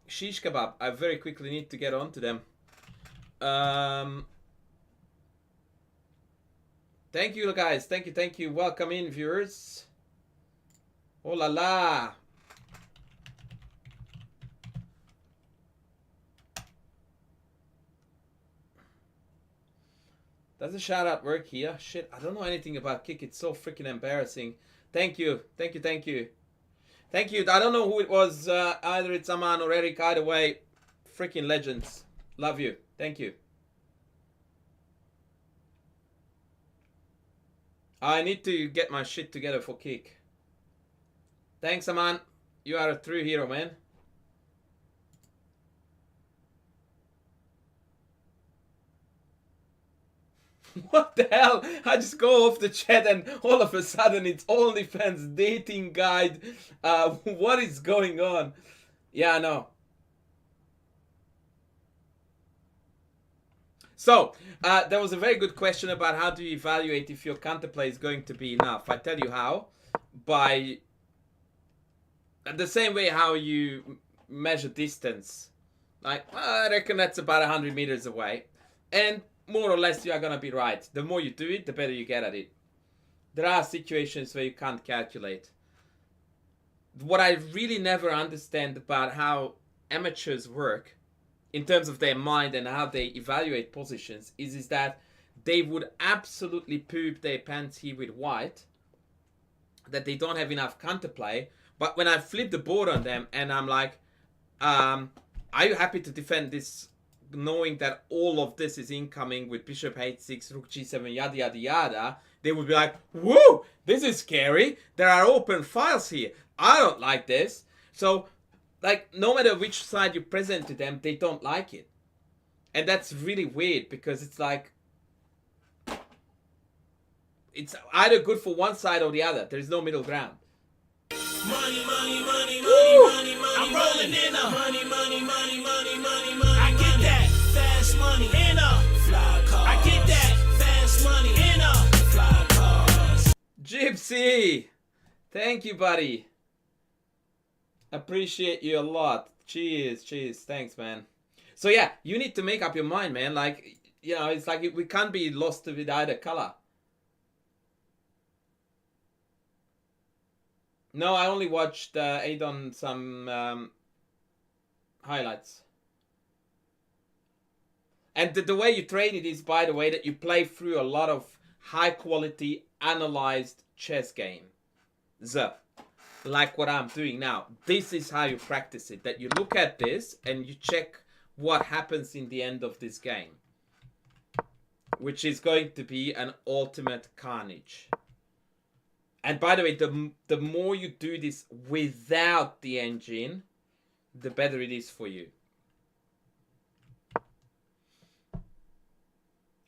Shish kebab. I very quickly need to get on to them. Thank you, guys. Thank you. Welcome in, viewers. Oh la la. Does a shout out work here? Shit, I don't know anything about kick. It's so freaking embarrassing. Thank you. Thank you. I don't know who it was. Either it's Aman or Eric. Either way, freaking legends. Love you. Thank you. I need to get my shit together for kick. Thanks, Aman. You are a true hero, man. What the hell? I just go off the chat and all of a sudden it's OnlyFans dating guide. What is going on? Yeah, I know. So, there was a very good question about how do you evaluate if your counterplay is going to be enough. I tell you how. By the same way how you measure distance. Like, I reckon that's about 100 meters away. And more or less you are going to be right. The more you do it, the better you get at it. There are situations where you can't calculate. What I really never understand about how amateurs work in terms of their mind and how they evaluate positions is that they would absolutely poop their pants here with white, that they don't have enough counterplay. But when I flip the board on them and I'm like, are you happy to defend this knowing that all of this is incoming with bishop h6, rook g7, yada yada yada, they would be like, whoa, this is scary. There are open files here. I don't like this. So, like, no matter which side you present to them, they don't like it. And that's really weird because it's like, it's either good for one side or the other. There's no middle ground. Money, money, money, money, money, money. I'm rolling in a money, money, money, money, money, money. I get that fast money in a fly car. I get that fast money in a fly cars. Gypsy, thank you, buddy. Appreciate you a lot. Cheers, cheers. Thanks, man. So yeah, you need to make up your mind, man. Like, you know, it's like we can't be lost with either color. No, I only watched Adon some highlights. And the way you train it is, by the way, that you play through a lot of high quality analyzed chess games. Like what I'm doing now. This is how you practice it. That you look at this and you check what happens in the end of this game. Which is going to be an ultimate carnage. And by the way, the more you do this without the engine, the better it is for you.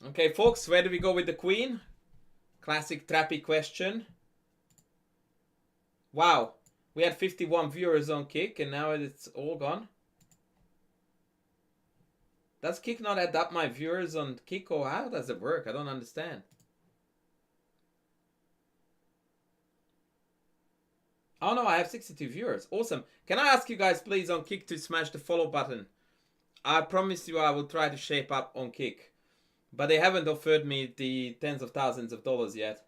Okay, folks, where do we go with the queen? Classic trappy question. Wow, we had 51 viewers on Kick and now it's all gone. Does Kick not add up my viewers on Kick, or how does it work? I don't understand. Oh no, I have 62 viewers. Awesome. Can I ask you guys please on Kick to smash the follow button? I promise you I will try to shape up on Kick. But they haven't offered me the tens of thousands of dollars yet.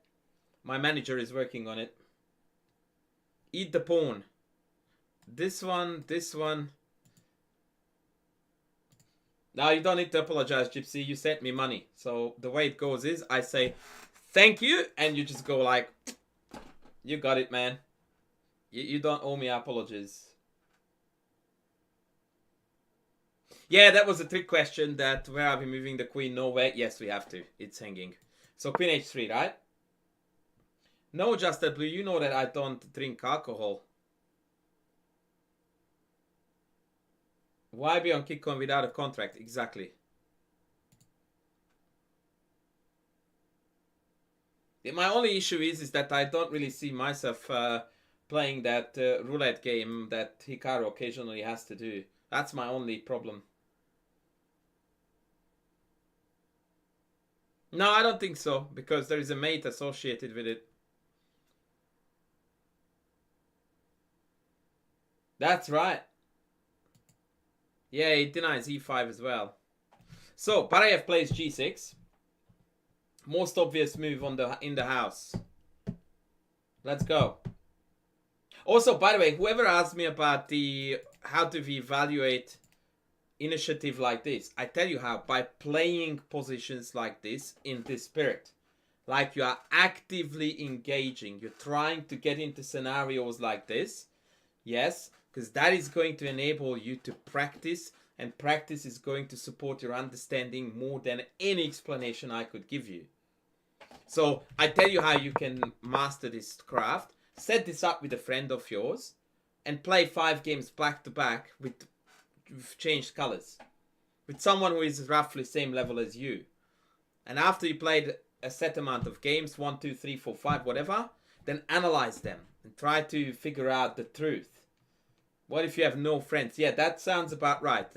My manager is working on it. Eat the pawn. This one, this one. Now you don't need to apologize, Gypsy. You sent me money. So the way it goes is I say thank you and you just go like, you got it, man. You don't owe me apologies. Yeah, that was a trick question. That where are we moving the queen? Nowhere. Yes, we have to. It's hanging. So queen h3, right? No, Just That Blue, you know that I don't drink alcohol. Why be on KickCon without a contract? Exactly. My only issue is that I don't really see myself playing that roulette game that Hikaru occasionally has to do. That's my only problem. No, I don't think so, because there is a mate associated with it. That's right. Yeah, it denies e5 as well. So, Barayev plays g6. Most obvious move on in the house. Let's go. Also, by the way, whoever asked me about how do we evaluate initiative like this, I tell you how, by playing positions like this in this spirit. Like you are actively engaging. You're trying to get into scenarios like this. Yes, because that is going to enable you to practice, and practice is going to support your understanding more than any explanation I could give you. So I tell you how you can master this craft. Set this up with a friend of yours and play 5 games back to back with changed colors. With someone who is roughly same level as you. And after you played a set amount of games, 1, 2, 3, 4, 5, whatever, then analyze them and try to figure out the truth. What if you have no friends? Yeah, that sounds about right.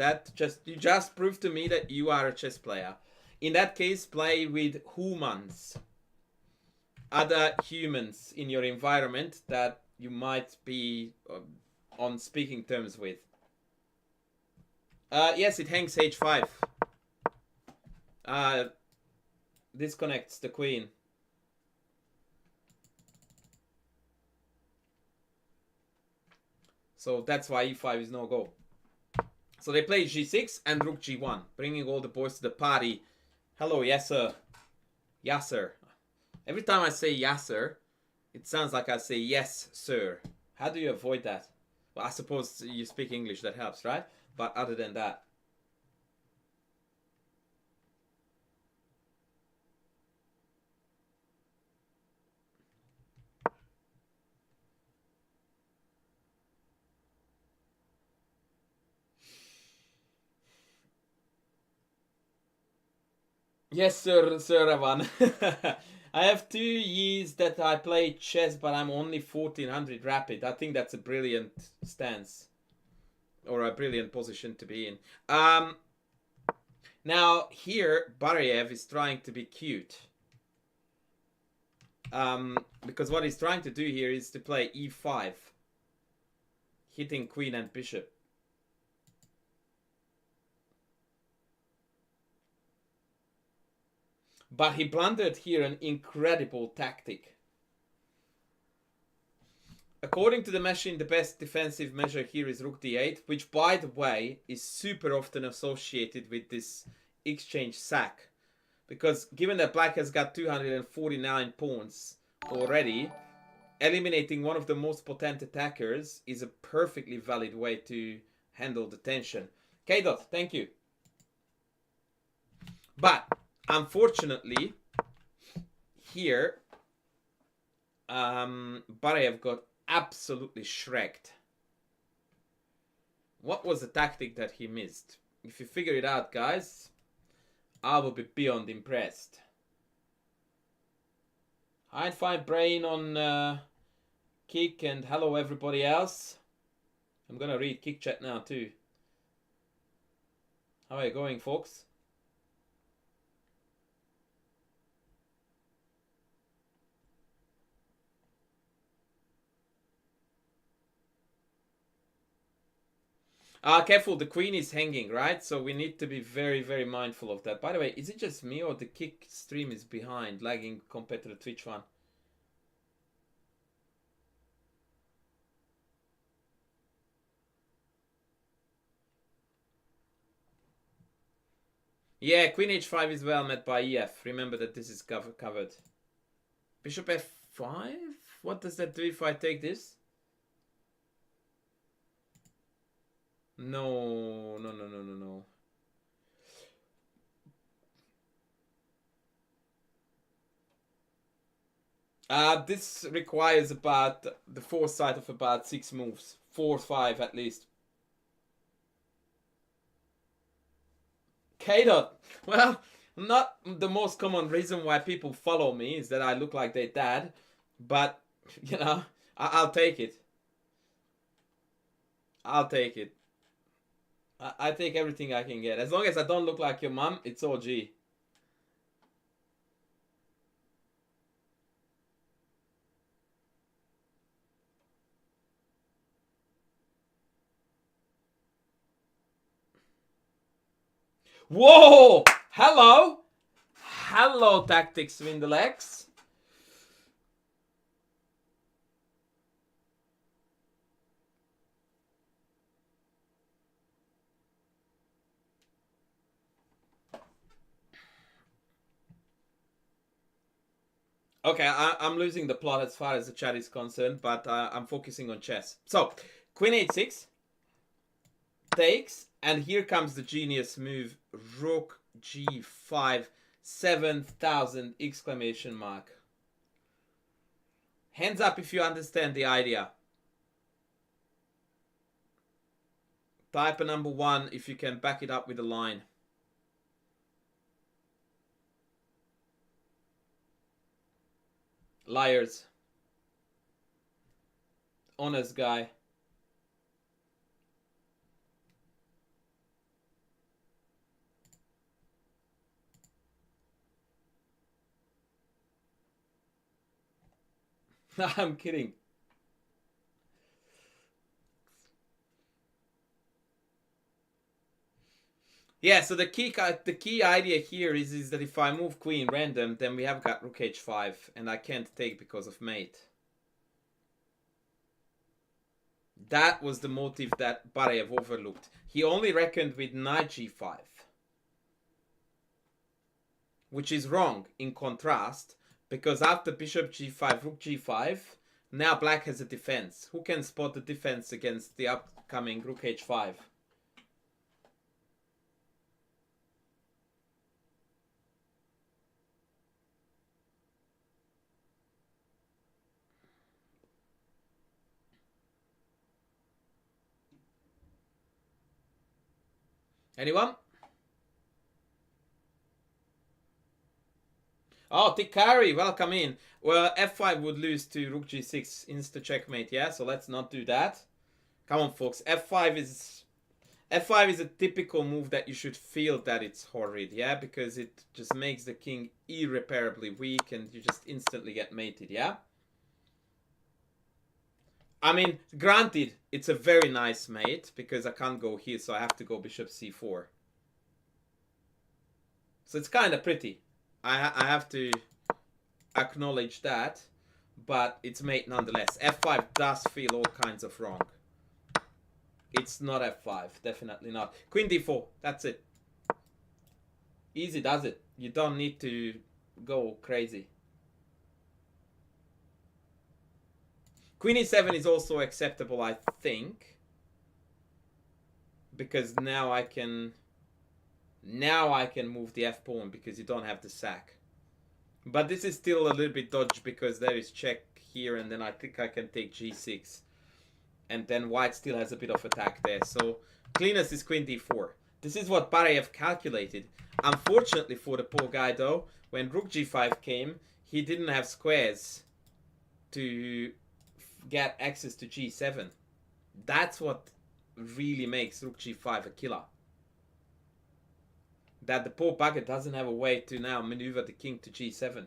You just proved to me that you are a chess player. In that case, play with humans. Other humans in your environment that you might be on speaking terms with. Yes, it hangs h5. Disconnects the queen. So that's why e5 is no go. So they play g6 and rook g1, bringing all the boys to the party. Hello, Yasser. Yasser. Every time I say Yasser, it sounds like I say yes, sir. How do you avoid that? Well, I suppose you speak English, that helps, right? But other than that. Yes, Sir Evan. I have 2 years that I play chess, but I'm only 1400 rapid. I think that's a brilliant stance. Or a brilliant position to be in. Now, here, Baryev is trying to be cute. Because what he's trying to do here is to play e5. Hitting queen and bishop. But he blundered here an incredible tactic. According to the machine, the best defensive measure here is rook d8, which, by the way, is super often associated with this exchange sack. Because given that black has got 249 pawns already, eliminating one of the most potent attackers is a perfectly valid way to handle the tension. K-Dot, thank you. But, unfortunately, here, Barayev got absolutely shreked. What was the tactic that he missed? If you figure it out, guys, I will be beyond impressed. I'd find brain on Kick, and hello everybody else. I'm gonna read Kick chat now too. How are you going, folks? Careful, the queen is hanging, right? So we need to be very, very mindful of that. By the way, is it just me or the Kick stream is behind, lagging compared to the Twitch one? Yeah, queen h5 is well met by ef. Remember that this is covered. Bishop f5? What does that do if I take this? No. This requires about the foresight of about 6 moves. 4 or 5 at least. K-Dot. Well, not the most common reason why people follow me is that I look like their dad. But, you know, I'll take it. I'll take it. I take everything I can get. As long as I don't look like your mom, it's all G. Whoa! Hello! Hello, Tactics Swindlex. Okay, I'm losing the plot as far as the chat is concerned, but I'm focusing on chess. So, queen h6 takes, and here comes the genius move, rook g5, 7,000 exclamation mark. Hands up if you understand the idea. Type a number 1 if you can back it up with a line. Liars. Honest guy. I'm kidding. Yeah, so the key idea here is that if I move queen random, then we have got rook h5, and I can't take because of mate. That was the motive that Barayev overlooked. He only reckoned with knight g5, which is wrong in contrast, because after bishop g5, rook g5, now black has a defense. Who can spot the defense against the upcoming rook h5? Anyone? Oh, Tikari, welcome in. Well, f5 would lose to rook g6, insta checkmate, yeah? So let's not do that. Come on, folks. F5 is a typical move that you should feel that it's horrid, yeah? Because it just makes the king irreparably weak and you just instantly get mated, yeah? I mean, granted, it's a very nice mate because I can't go here, so I have to go bishop c4. So it's kind of pretty. I have to acknowledge that, but it's mate nonetheless. f5 does feel all kinds of wrong. It's not f5, definitely not. Queen d4, that's it. Easy does it. You don't need to go crazy. Queen e7 is also acceptable, I think, because now I can move the f pawn because you don't have the sack. But this is still a little bit dodgy because there is check here, and then I think I can take g6. And then white still has a bit of attack there. So cleanest is queen d4. This is what Bareyev calculated. Unfortunately for the poor guy though, when rook g5 came, he didn't have squares to get access to g7. That's what really makes rook g5 a killer. That the poor bugger doesn't have a way to now maneuver the king to g7.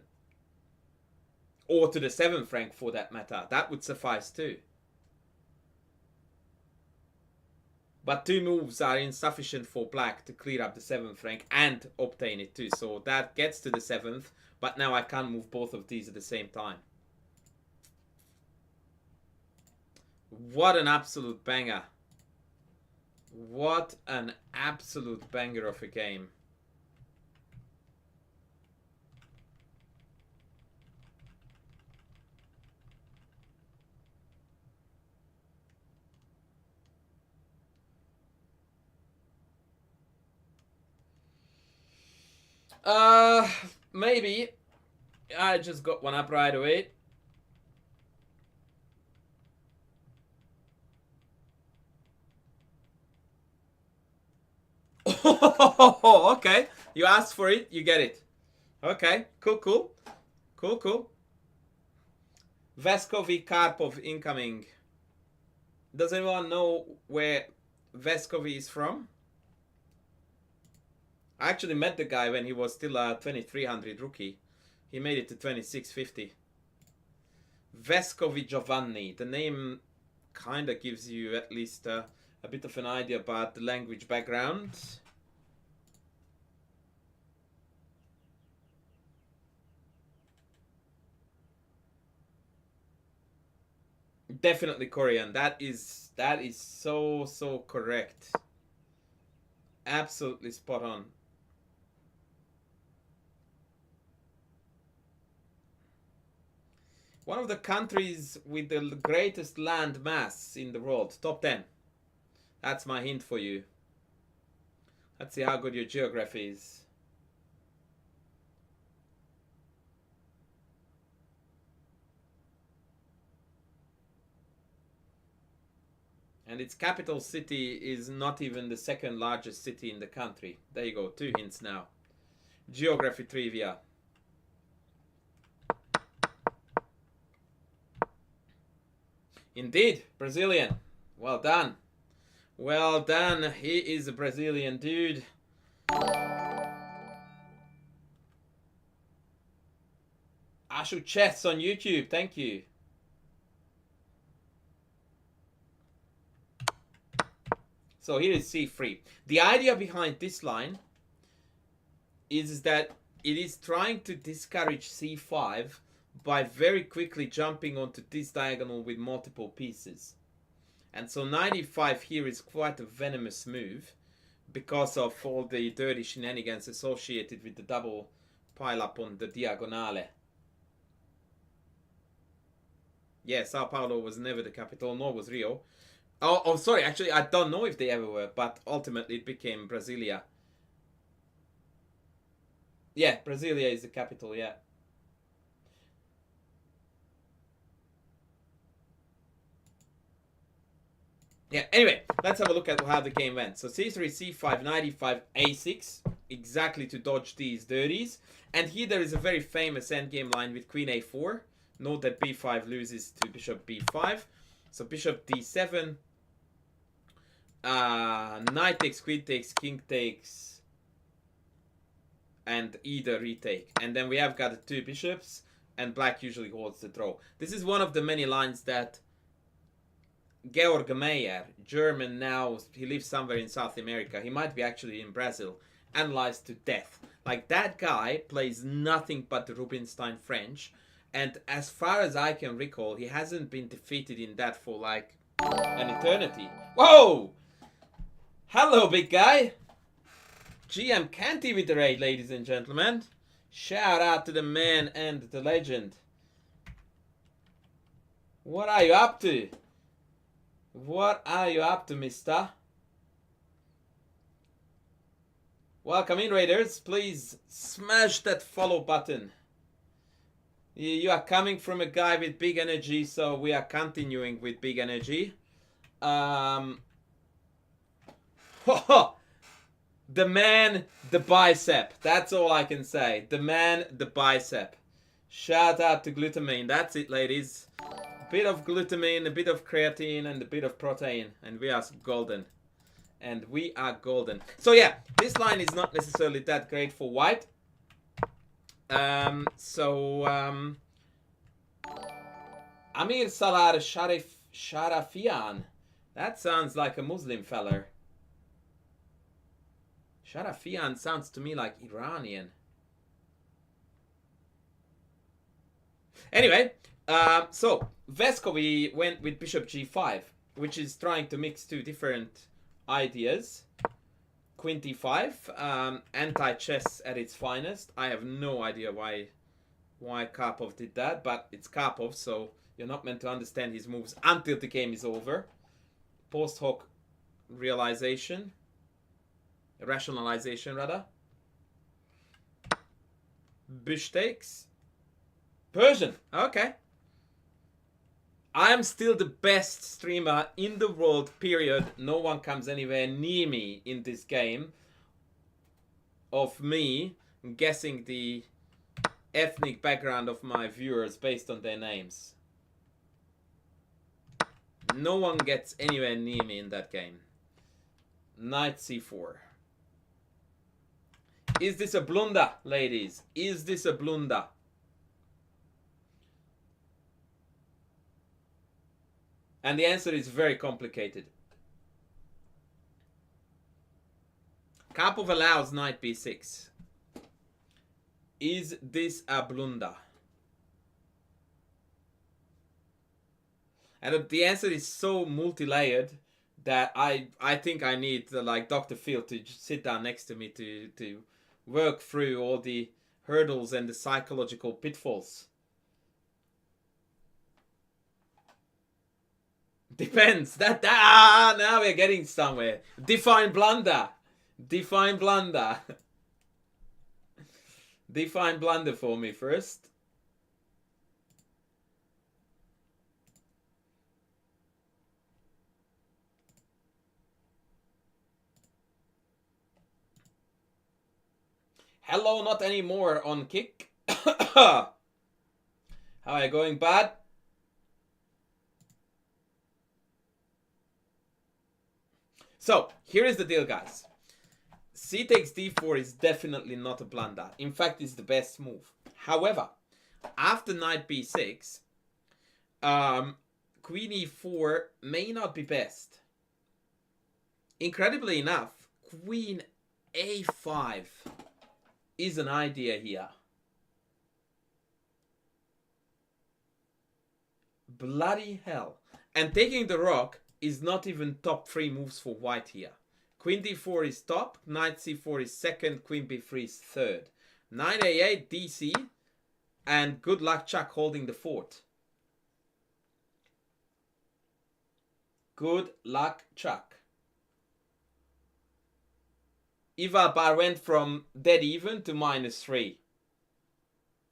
Or to the 7th rank for that matter. That would suffice too. But 2 moves are insufficient for black to clear up the 7th rank and obtain it too. So that gets to the 7th, but now I can't move both of these at the same time. What an absolute banger. What an absolute banger of a game. Maybe. I just got one up right away. Oh, okay. You asked for it, you get it. Okay, cool. Veskovy Karpov incoming. Does anyone know where Veskovy is from? I actually met the guy when he was still a 2300 rookie. He made it to 2650. Veskovy Giovanni. The name kind of gives you at least a bit of an idea about the language background. Definitely Korean. That is so correct. Absolutely spot on. One of the countries with the greatest land mass in the world. Top 10. That's my hint for you. Let's see how good your geography is. And its capital city is not even the second largest city in the country. There you go, 2 hints now. Geography trivia. Indeed, Brazilian. Well done. Well done. He is a Brazilian dude. Ashu Chess on YouTube. Thank you. So here is c3. The idea behind this line is that it is trying to discourage c5 by very quickly jumping onto this diagonal with multiple pieces. And so knight e5 here is quite a venomous move because of all the dirty shenanigans associated with the double pile-up on the diagonale. Yeah, Sao Paulo was never the capital, nor was Rio. Oh, sorry, actually, I don't know if they ever were, but ultimately it became Brasilia. Yeah, Brasilia is the capital, yeah. Yeah, anyway, let's have a look at how the game went. So c3, c5, knight e5, a6 exactly to dodge these dirties. And here there is a very famous endgame line with queen a4. Note that b5 loses to bishop b5. So bishop d7. Knight takes, queen takes, king takes, and either retake. And then we have got the two bishops, and black usually holds the draw. This is one of the many lines that Georg Meyer, German now, he lives somewhere in South America, he might be actually in Brazil, analyzed to death. Like, that guy plays nothing but the Rubinstein French, and as far as I can recall, he hasn't been defeated in that for like an eternity. Whoa! Hello, big guy! GM can't reiterate, ladies and gentlemen. Shout out to the man and the legend. What are you up to? What are you up to, mister? Welcome in, Raiders. Please smash that follow button. You are coming from a guy with big energy, so we are continuing with big energy. The man, the bicep. That's all I can say. The man, the bicep. Shout out to glutamine. That's it, ladies. A bit of glutamine, a bit of creatine, and a bit of protein. And we are golden. And we are golden. So yeah, this line is not necessarily that great for white. Amir Salar Sharafian. That sounds like a Muslim feller. Sharafian sounds to me like Iranian. Anyway, so Vesco, we went with bishop g5, which is trying to mix two different ideas. Queen d5, anti-chess at its finest. I have no idea why Karpov did that, but it's Karpov, so you're not meant to understand his moves until the game is over. Post hoc rationalization rather. Bish takes. Persian. Okay. I am still the best streamer in the world, period. No one comes anywhere near me in this game of me guessing the ethnic background of my viewers based on their names. No one gets anywhere near me in that game. Knight c4. Is this a blunder, ladies? Is this a blunder? And the answer is very complicated. Karpov allows knight b6. Is this a blunder? And the answer is so multi-layered that I think I need like Dr. Phil to just sit down next to me to work through all the hurdles and the psychological pitfalls. Depends. Now we're getting somewhere. Define blunder. Define blunder. Define blunder for me first. Hello, not anymore on kick. How are you going, bad? So, here is the deal, guys. C takes d4 is definitely not a blunder. In fact, it's the best move. However, after knight b6, queen e4 may not be best. Incredibly enough, queen a5 is an idea here. Bloody hell. And taking the rook is not even top 3 moves for white here. Queen d4 is top, knight c4 is second, queen b3 is third. Knight a8, dc, and good luck Chuck holding the fort. Good luck Chuck. Ivalbar went from dead even to -3.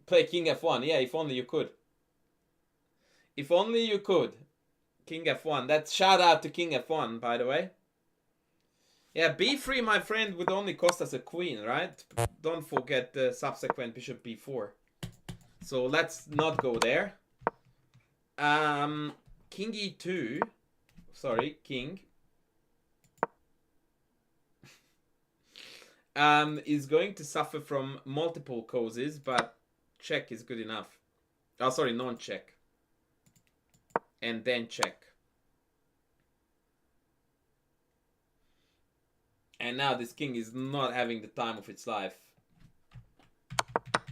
Play king f1, yeah, if only you could. If only you could. King f1. That's shout out to King f1, by the way. Yeah, b3, my friend, would only cost us a queen, right? Don't forget the subsequent bishop b4. So let's not go there. King e2. Sorry, king. Is going to suffer from multiple causes, but check is good enough. Oh, sorry, non-check. And then check. And now this king is not having the time of its life.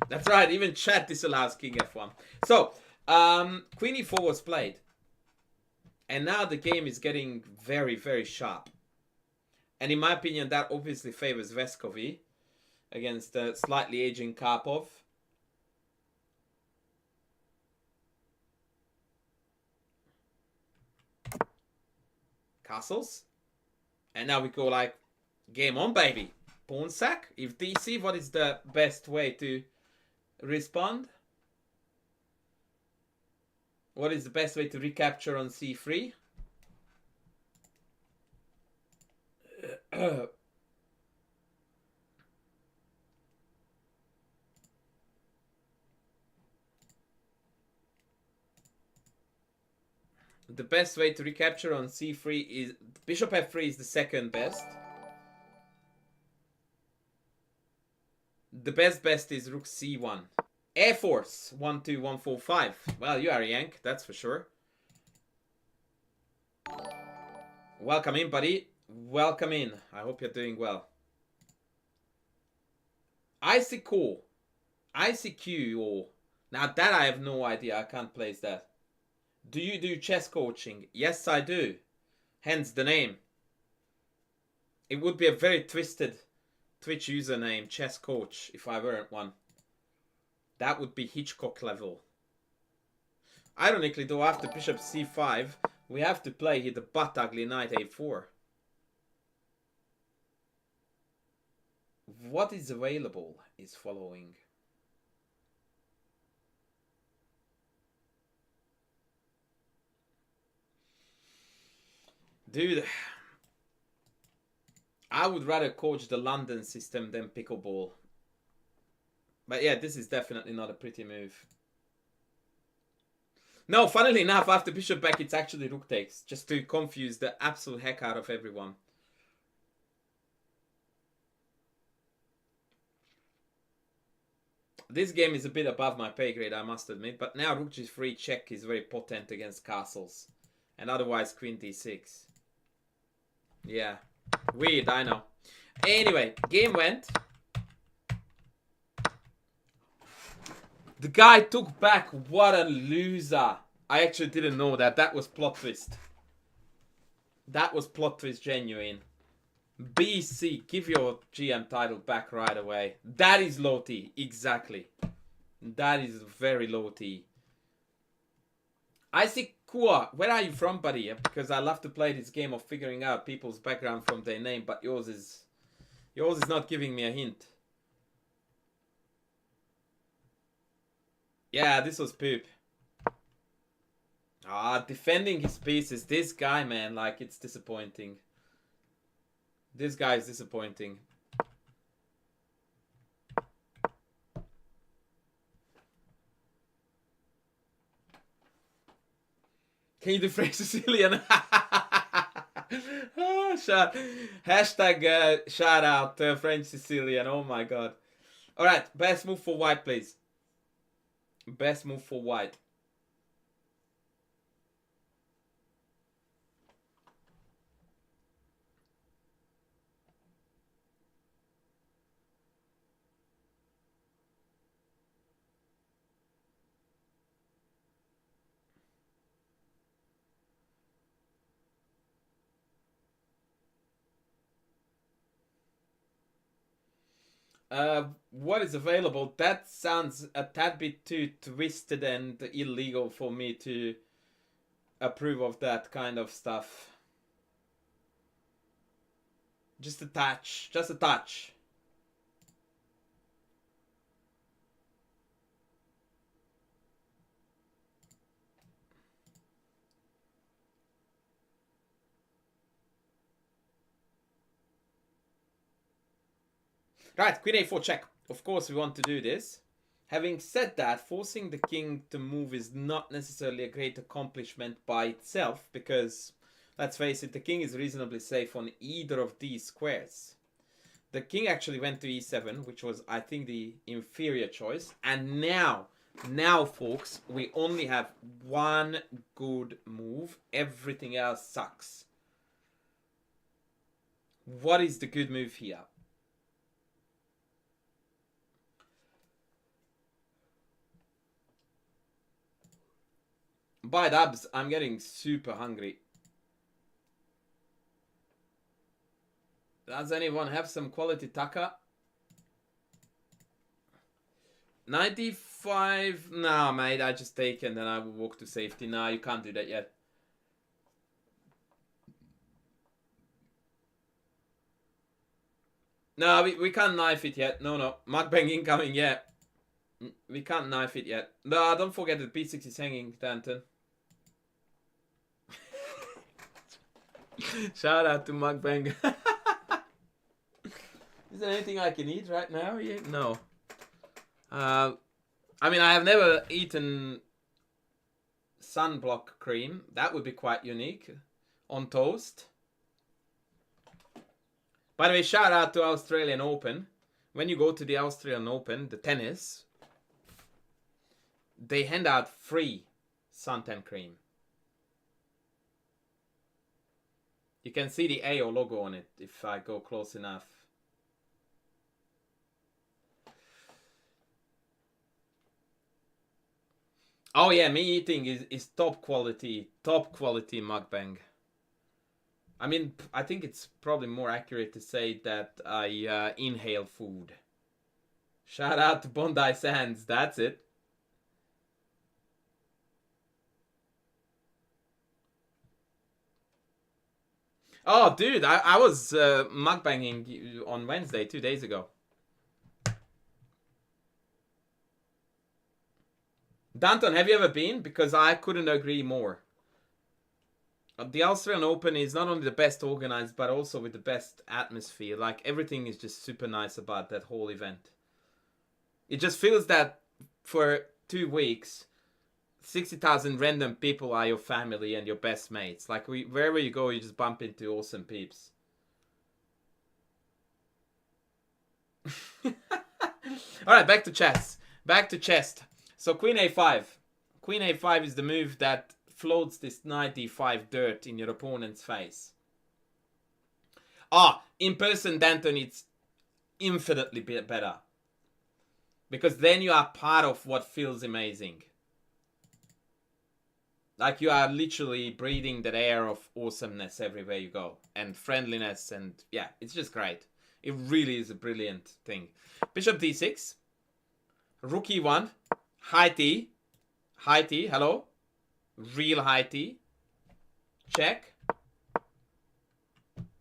That's right, even chat disallows king f1. So, queen e4 was played. And now the game is getting very, very sharp. And in my opinion, that obviously favors Vescovi against the slightly aging Karpov. Castles. And now we go like, game on, baby. Pawn sack. If DC, what is the best way to respond? What is the best way to recapture on c3? The best way to recapture on c3 is bishop f3 is the second best. The best is rook c1. Air Force 1 2 1 4 5. Well, you are a Yank, that's for sure. Welcome in, buddy. Welcome in. I hope you're doing well. ICQ or now that I have no idea. I can't place that. Do you do chess coaching? Yes, I do. Hence the name. It would be a very twisted Twitch username, chess coach, if I weren't one. That would be Hitchcock level. Ironically, though, after bishop c5, we have to play here the butt ugly knight a4. What is available is following. Dude, I would rather coach the London system than pickleball. But yeah, this is definitely not a pretty move. No, funnily enough, after bishop back, it's actually rook takes. Just to confuse the absolute heck out of everyone. This game is a bit above my pay grade, I must admit. But now rook g3 check is very potent against castles. And otherwise queen d6. Yeah. Weird, I know. Anyway, game went. The guy took back. What a loser. I actually didn't know that. That was plot twist. That was plot twist genuine. BC, give your GM title back right away. That is low T. Exactly. That is very low T. Isaac Kua, where are you from, buddy? Because I love to play this game of figuring out people's background from their name, but yours is not giving me a hint. Yeah, this was poop. Defending his pieces. This guy, man, like, it's disappointing. This guy is disappointing. Can you do French Sicilian? Oh, shout. Hashtag shout out French Sicilian. Oh my god. Alright, best move for white, please. Best move for white. What is available? That sounds a tad bit too twisted and illegal for me to approve of that kind of stuff. Just a touch. Just a touch. Right, queen a4 check. Of course we want to do this. Having said that, forcing the king to move is not necessarily a great accomplishment by itself, because, let's face it, the king is reasonably safe on either of these squares. The king actually went to e7, which was, I think, the inferior choice. And now, folks, we only have one good move. Everything else sucks. What is the good move here? By dubs, I'm getting super hungry. Does anyone have some quality tucker? 95? Nah, mate, I just take and then I will walk to safety. Nah, you can't do that yet. No, we can't knife it yet. No. Mukbang incoming, yeah. We can't knife it yet. No, don't forget that b6 is hanging, Danton. Shout out to Mukbang. Is there anything I can eat right now? Yeah, no. I mean, I have never eaten sunblock cream. That would be quite unique. On toast. By the way, shout out to Australian Open. When you go to the Australian Open, the tennis, they hand out free suntan cream. You can see the AO logo on it if I go close enough. Oh yeah, me eating is top quality mukbang. I mean, I think it's probably more accurate to say that I inhale food. Shout out to Bondi Sands, that's it. Oh, dude, I was mukbanging on Wednesday, 2 days ago. Danton, have you ever been? Because I couldn't agree more. The Australian Open is not only the best organized, but also with the best atmosphere. Like, everything is just super nice about that whole event. It just feels that for 2 weeks, 60,000 random people are your family and your best mates. Like, wherever you go, you just bump into awesome peeps. Alright, back to chess. Back to chess. So queen a5. Queen a5 is the move that floats this knight d5 dirt in your opponent's face. In person, Danton, it's infinitely better. Because then you are part of what feels amazing. Like, you are literally breathing that air of awesomeness everywhere you go. And friendliness, and yeah, it's just great. It really is a brilliant thing. Bishop d6. Rook e1. High T. High T, hello. Real high T. Check.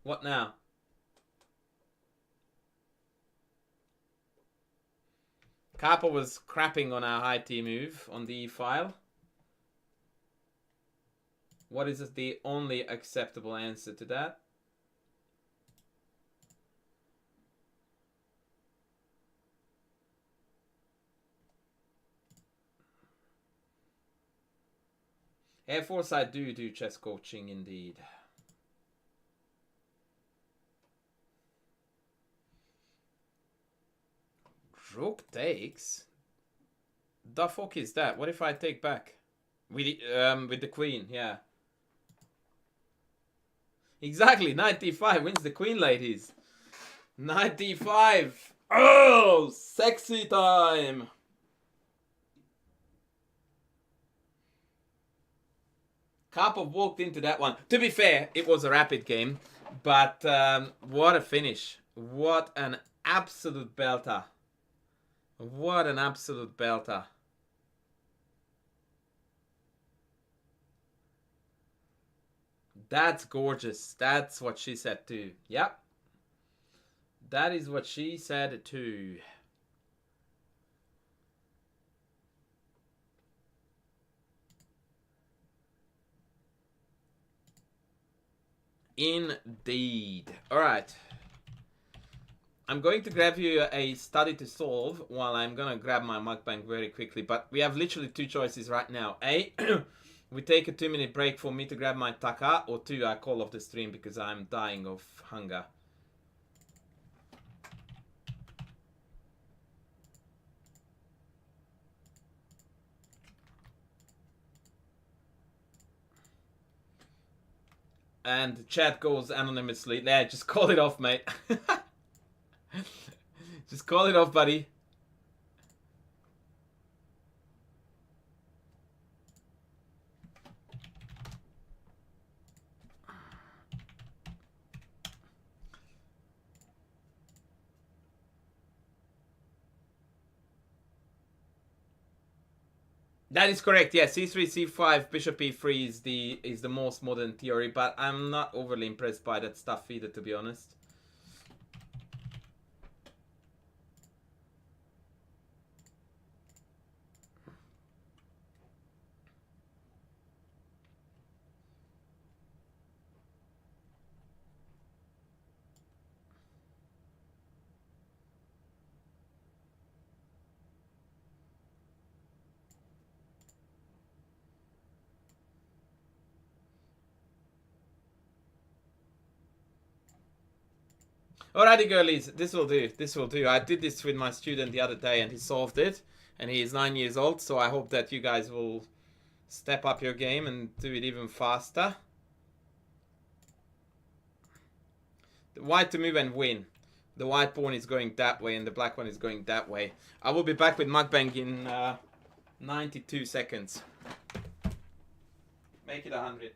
What now? Kappa was crapping on our high T move on the E file. What is the only acceptable answer to that? Air Force, I do chess coaching indeed. Rook takes? The fuck is that? What if I take back? With the queen, yeah. Exactly, knight d5 wins the queen, ladies. Knight d5. Oh, sexy time. Karpov walked into that one. To be fair, it was a rapid game, but what a finish. What an absolute belter. What an absolute belter. That's gorgeous. That's what she said too. Yep. That is what she said too. Indeed. All right. I'm going to grab you a study to solve while I'm gonna grab my mukbang very quickly. But we have literally two choices right now. A, we take a 2-minute break for me to grab my taka, or 2, I call off the stream because I'm dying of hunger. And the chat goes anonymously. Yeah, just call it off, mate. Just call it off, buddy. That is correct. Yeah, c3, c5, bishop e3 is the most modern theory, but I'm not overly impressed by that stuff either, to be honest. Alrighty, girlies, this will do. This will do. I did this with my student the other day and he solved it. And he is 9 years old, so I hope that you guys will step up your game and do it even faster. The white to move and win. The white pawn is going that way and the black one is going that way. I will be back with mukbang in 92 seconds. Make it 100.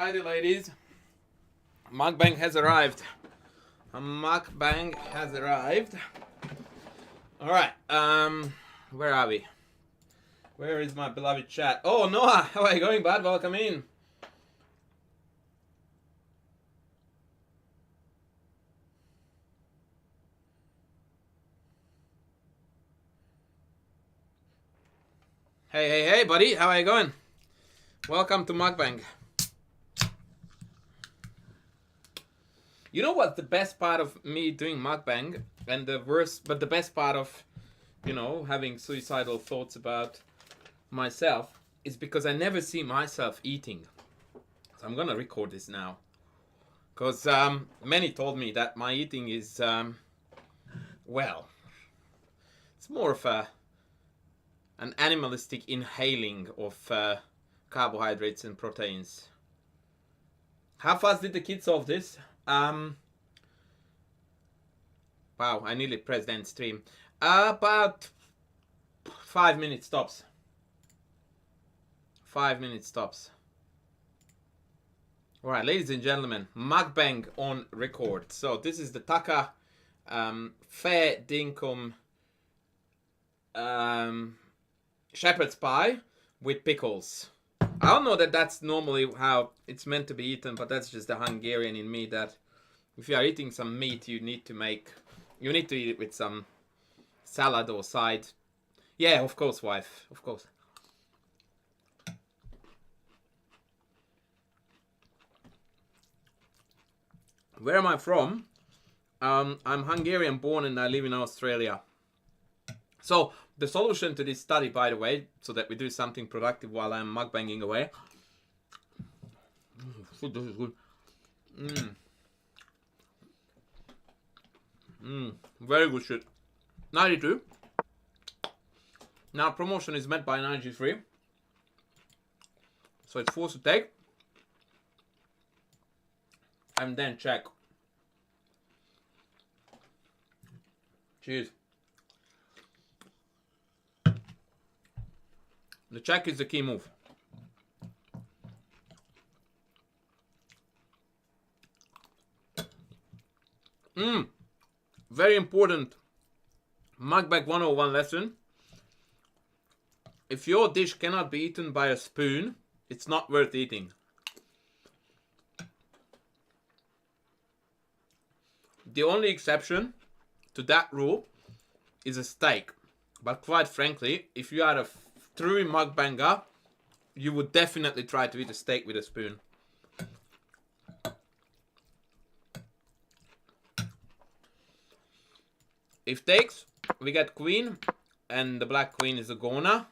Alrighty, ladies. Mukbang has arrived. A mukbang has arrived. Alright, where are we? Where is my beloved chat? Oh, Noah, how are you going, bud? Welcome in. Hey, buddy, how are you going? Welcome to Mukbang. You know what the best part of me doing Mukbang, and the worst, but the best part of, you know, having suicidal thoughts about myself, is because I never see myself eating. So I'm gonna record this now. Because many told me that my eating is, well, it's more of an animalistic inhaling of carbohydrates and proteins. How fast did the kid solve this? Wow, I nearly pressed end stream. About 5 minutes tops. 5 minutes tops. Alright, ladies and gentlemen, mukbang on record. So this is the Taka fair dinkum shepherd's pie with pickles. I don't know that that's normally how it's meant to be eaten, but that's just the Hungarian in me, that if you are eating some meat, you need to eat it with some salad or side. Yeah, of course, wife, of course. Where am I from? I'm Hungarian born and I live in Australia. So the solution to this study, by the way, so that we do something productive while I'm mukbanging away. This is good. Very good shit. 92. Now promotion is met by 93. So it's forced to take. And then check. Cheers. The check is the key move. Very important Mukbang 101 lesson. If your dish cannot be eaten by a spoon, it's not worth eating. The only exception to that rule is a steak. But quite frankly, if you are a true mukbanger, you would definitely try to eat a steak with a spoon. If takes, we get queen, and the black queen is a goner.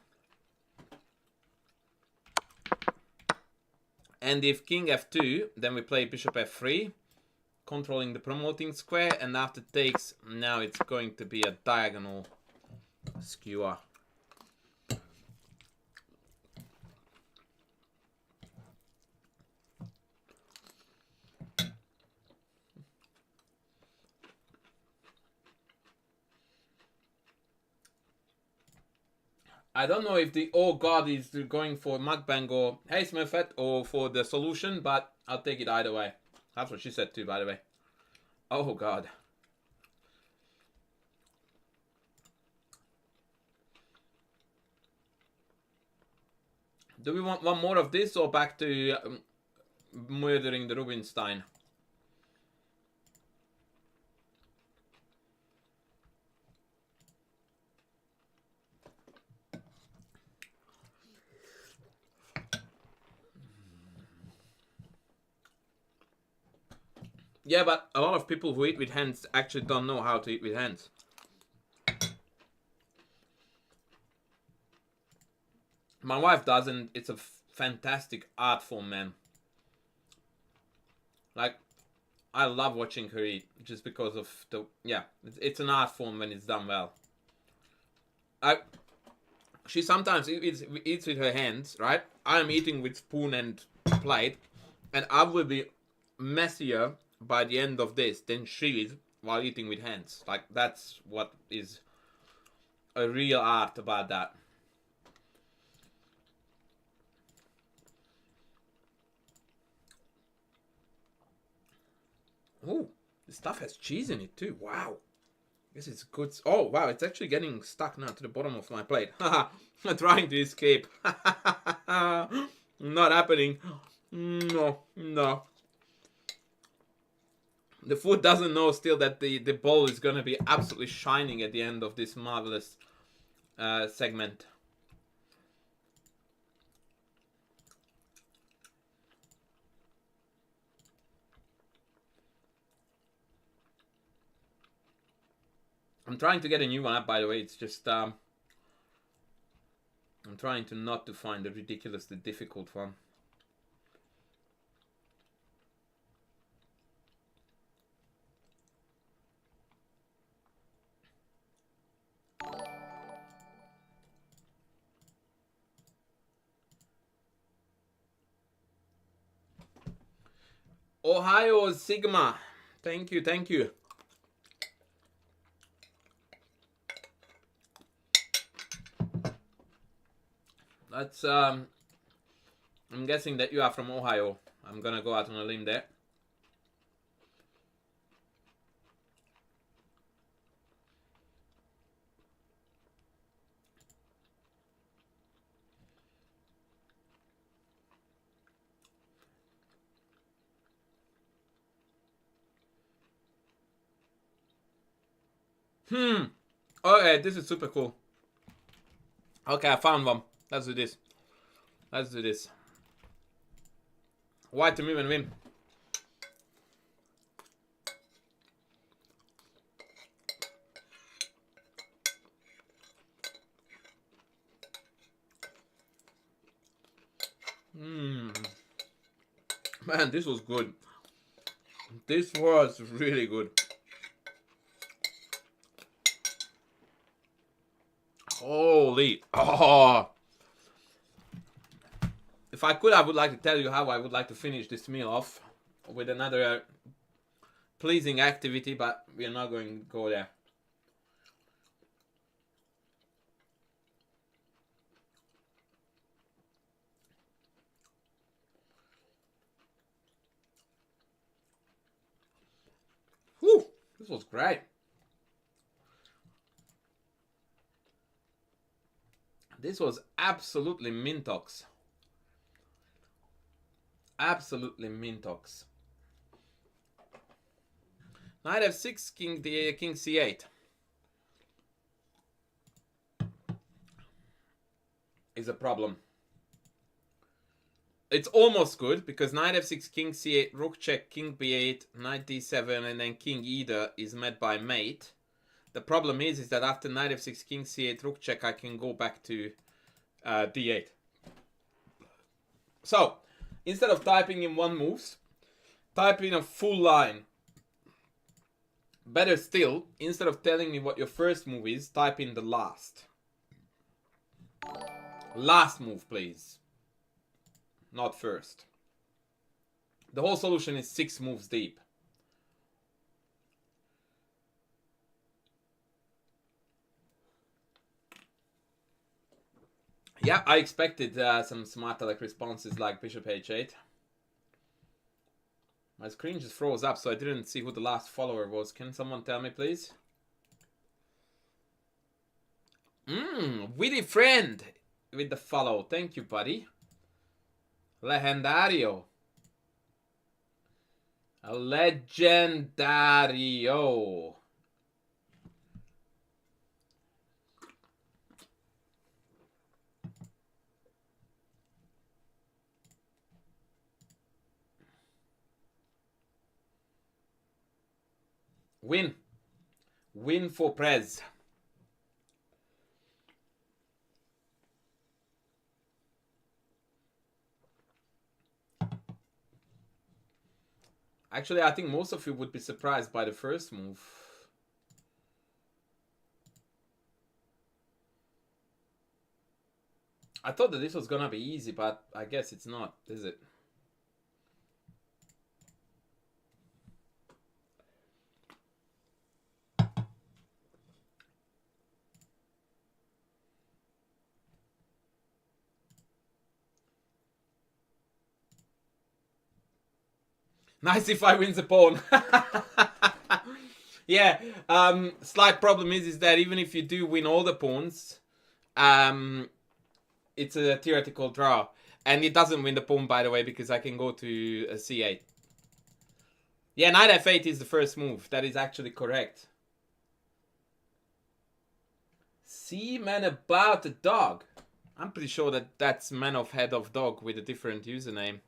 And if king f2, then we play bishop f3, controlling the promoting square, and after takes, now it's going to be a diagonal skewer. I don't know if the oh god is going for mukbang or hey Smurfette or for the solution, but I'll take it either way. That's what she said too, by the way. Oh god. Do we want one more of this or back to murdering the Rubinstein? Yeah, but a lot of people who eat with hands actually don't know how to eat with hands. My wife doesn't. It's a fantastic art form, man. Like, I love watching her eat just because of the... Yeah, it's an art form when it's done well. She sometimes eats with her hands, right? I'm eating with spoon and plate, and I will be messier by the end of this than she is while eating with hands. Like, that's what is a real art about that. Oh, this stuff has cheese in it too. Wow. This is good. Oh, wow. It's actually getting stuck now to the bottom of my plate. Haha. Trying to escape. Not happening. No, no. The food doesn't know still that the bowl is going to be absolutely shining at the end of this marvelous segment. I'm trying to get a new one up, by the way. It's just I'm trying to not to find a ridiculously difficult one. Ohio Sigma. Thank you, thank you. That's I'm guessing that you are from Ohio. I'm gonna go out on a limb there. Okay, this is super cool. Okay, I found one. Let's do this. Let's do this. White to move and win. Man, this was good. This was really good. Holy. Oh. If I could, I would like to tell you how I would like to finish this meal off with another pleasing activity, but we are not going to go there. Whew, this was great. This was absolutely mintox. Absolutely mintox. Knight f6, king c8. Is a problem. It's almost good because knight f6, king c8, rook check, king b8, knight d7, and then king either is met by mate. The problem is that after knight f6, king c8, rook check, I can go back to d8. So, instead of typing in one moves, type in a full line. Better still, instead of telling me what your first move is, type in the last. Last move, please. Not first. The whole solution is 6 moves deep. Yeah, I expected some smart aleck responses like bishop h8. My screen just froze up, so I didn't see who the last follower was. Can someone tell me, please? Witty friend with the follow. Thank you, buddy. Legendario. A legendario. Win. Win for Prez. Actually, I think most of you would be surprised by the first move. I thought that this was gonna be easy, but I guess it's not, is it? Nice if I wins the pawn. Yeah, slight problem is that even if you do win all the pawns, it's a theoretical draw. And it doesn't win the pawn, by the way, because I can go to a c8. Yeah, knight f8 is the first move. That is actually correct. See, man about the dog. I'm pretty sure that that's man of head of dog with a different username.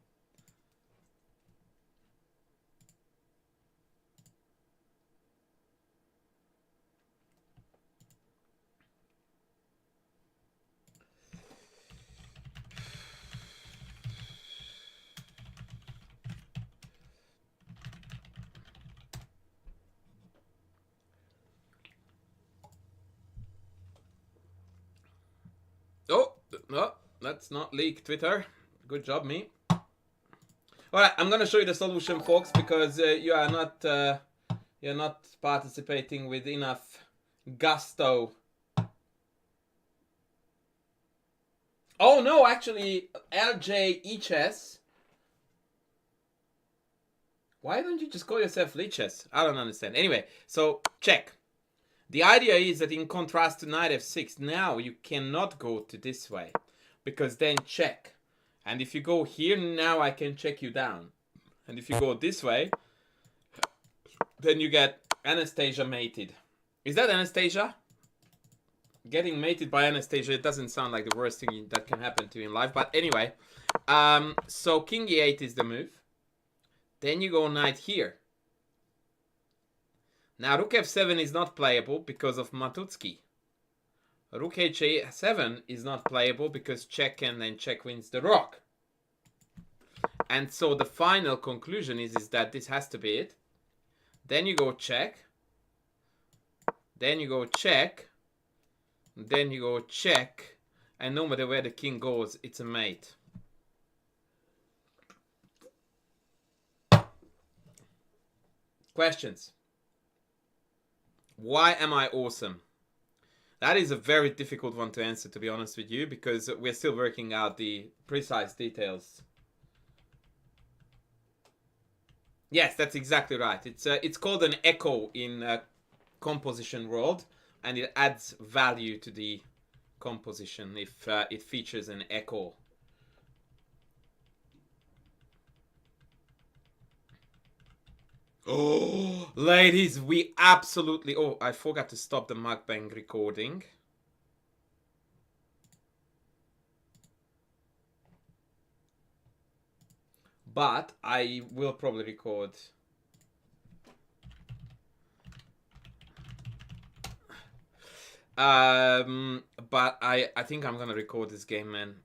Oh, no, let's not leak Twitter. Good job, me. Alright, I'm gonna show you the solution, folks, because you're not participating with enough gusto. Oh no, actually, LJ Chess. Why don't you just call yourself Lichess? I don't understand. Anyway, so check. The idea is that in contrast to knight f6, now you cannot go to this way, because then check. And if you go here, now I can check you down. And if you go this way, then you get Anastasia mated. Is that Anastasia? Getting mated by Anastasia, it doesn't sound like the worst thing that can happen to you in life. But anyway, so king e8 is the move. Then you go knight here. Now rook f7 is not playable because of Matutsky. Rook h7 is not playable because check, and then check wins the rook. And so the final conclusion is that this has to be it. Then you go check. Then you go check. Then you go check. And no matter where the king goes, it's a mate. Questions? Why am I awesome? That is a very difficult one to answer, to be honest with you, because we're still working out the precise details. Yes, that's exactly right. It's called an echo in composition world, and it adds value to the composition if it features an echo. Oh, ladies, we absolutely... Oh, I forgot to stop the mukbang recording. But I will probably record. But I think I'm gonna record this game, man.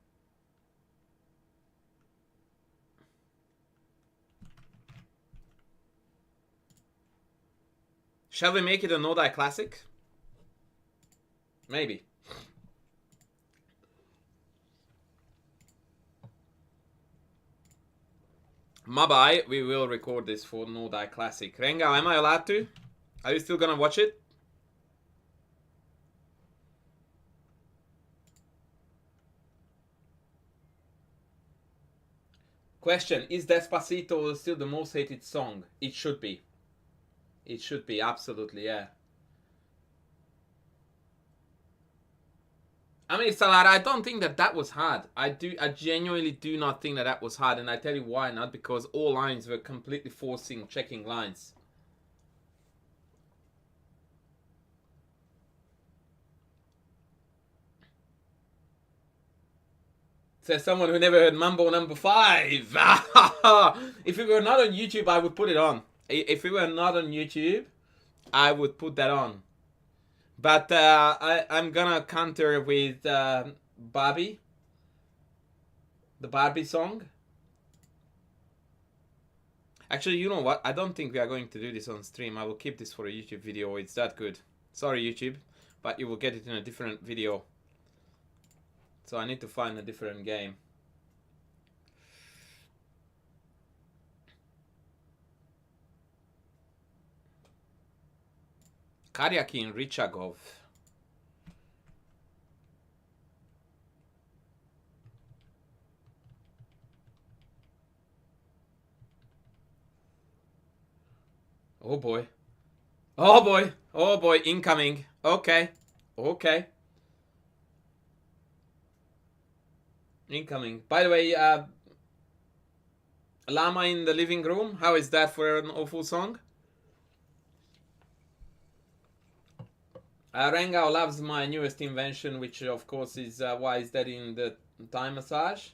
Shall we make it a no-die classic? Maybe. Mabai, we will record this for no-die classic. Renga, am I allowed to? Are you still gonna watch it? Question, is Despacito still the most hated song? It should be. It should be, absolutely, yeah. I mean, Salar, I don't think that was hard. I genuinely do not think that was hard, and I tell you why not. Because all lines were completely forcing checking lines. Says someone who never heard Mambo number 5. If it were not on YouTube, I would put it on. If it were not on YouTube, I would put that on. But I'm gonna counter with Barbie. The Barbie song. Actually, you know what? I don't think we are going to do this on stream. I will keep this for a YouTube video. It's that good. Sorry, YouTube. But you will get it in a different video. So I need to find a different game. Karyakin Richagov. Oh boy. Oh boy. Oh boy. Incoming. Okay. Okay. Incoming. By the way, Llama in the living room. How is that for an awful song? Rengao loves my newest invention, which of course is why is that in the Thai massage?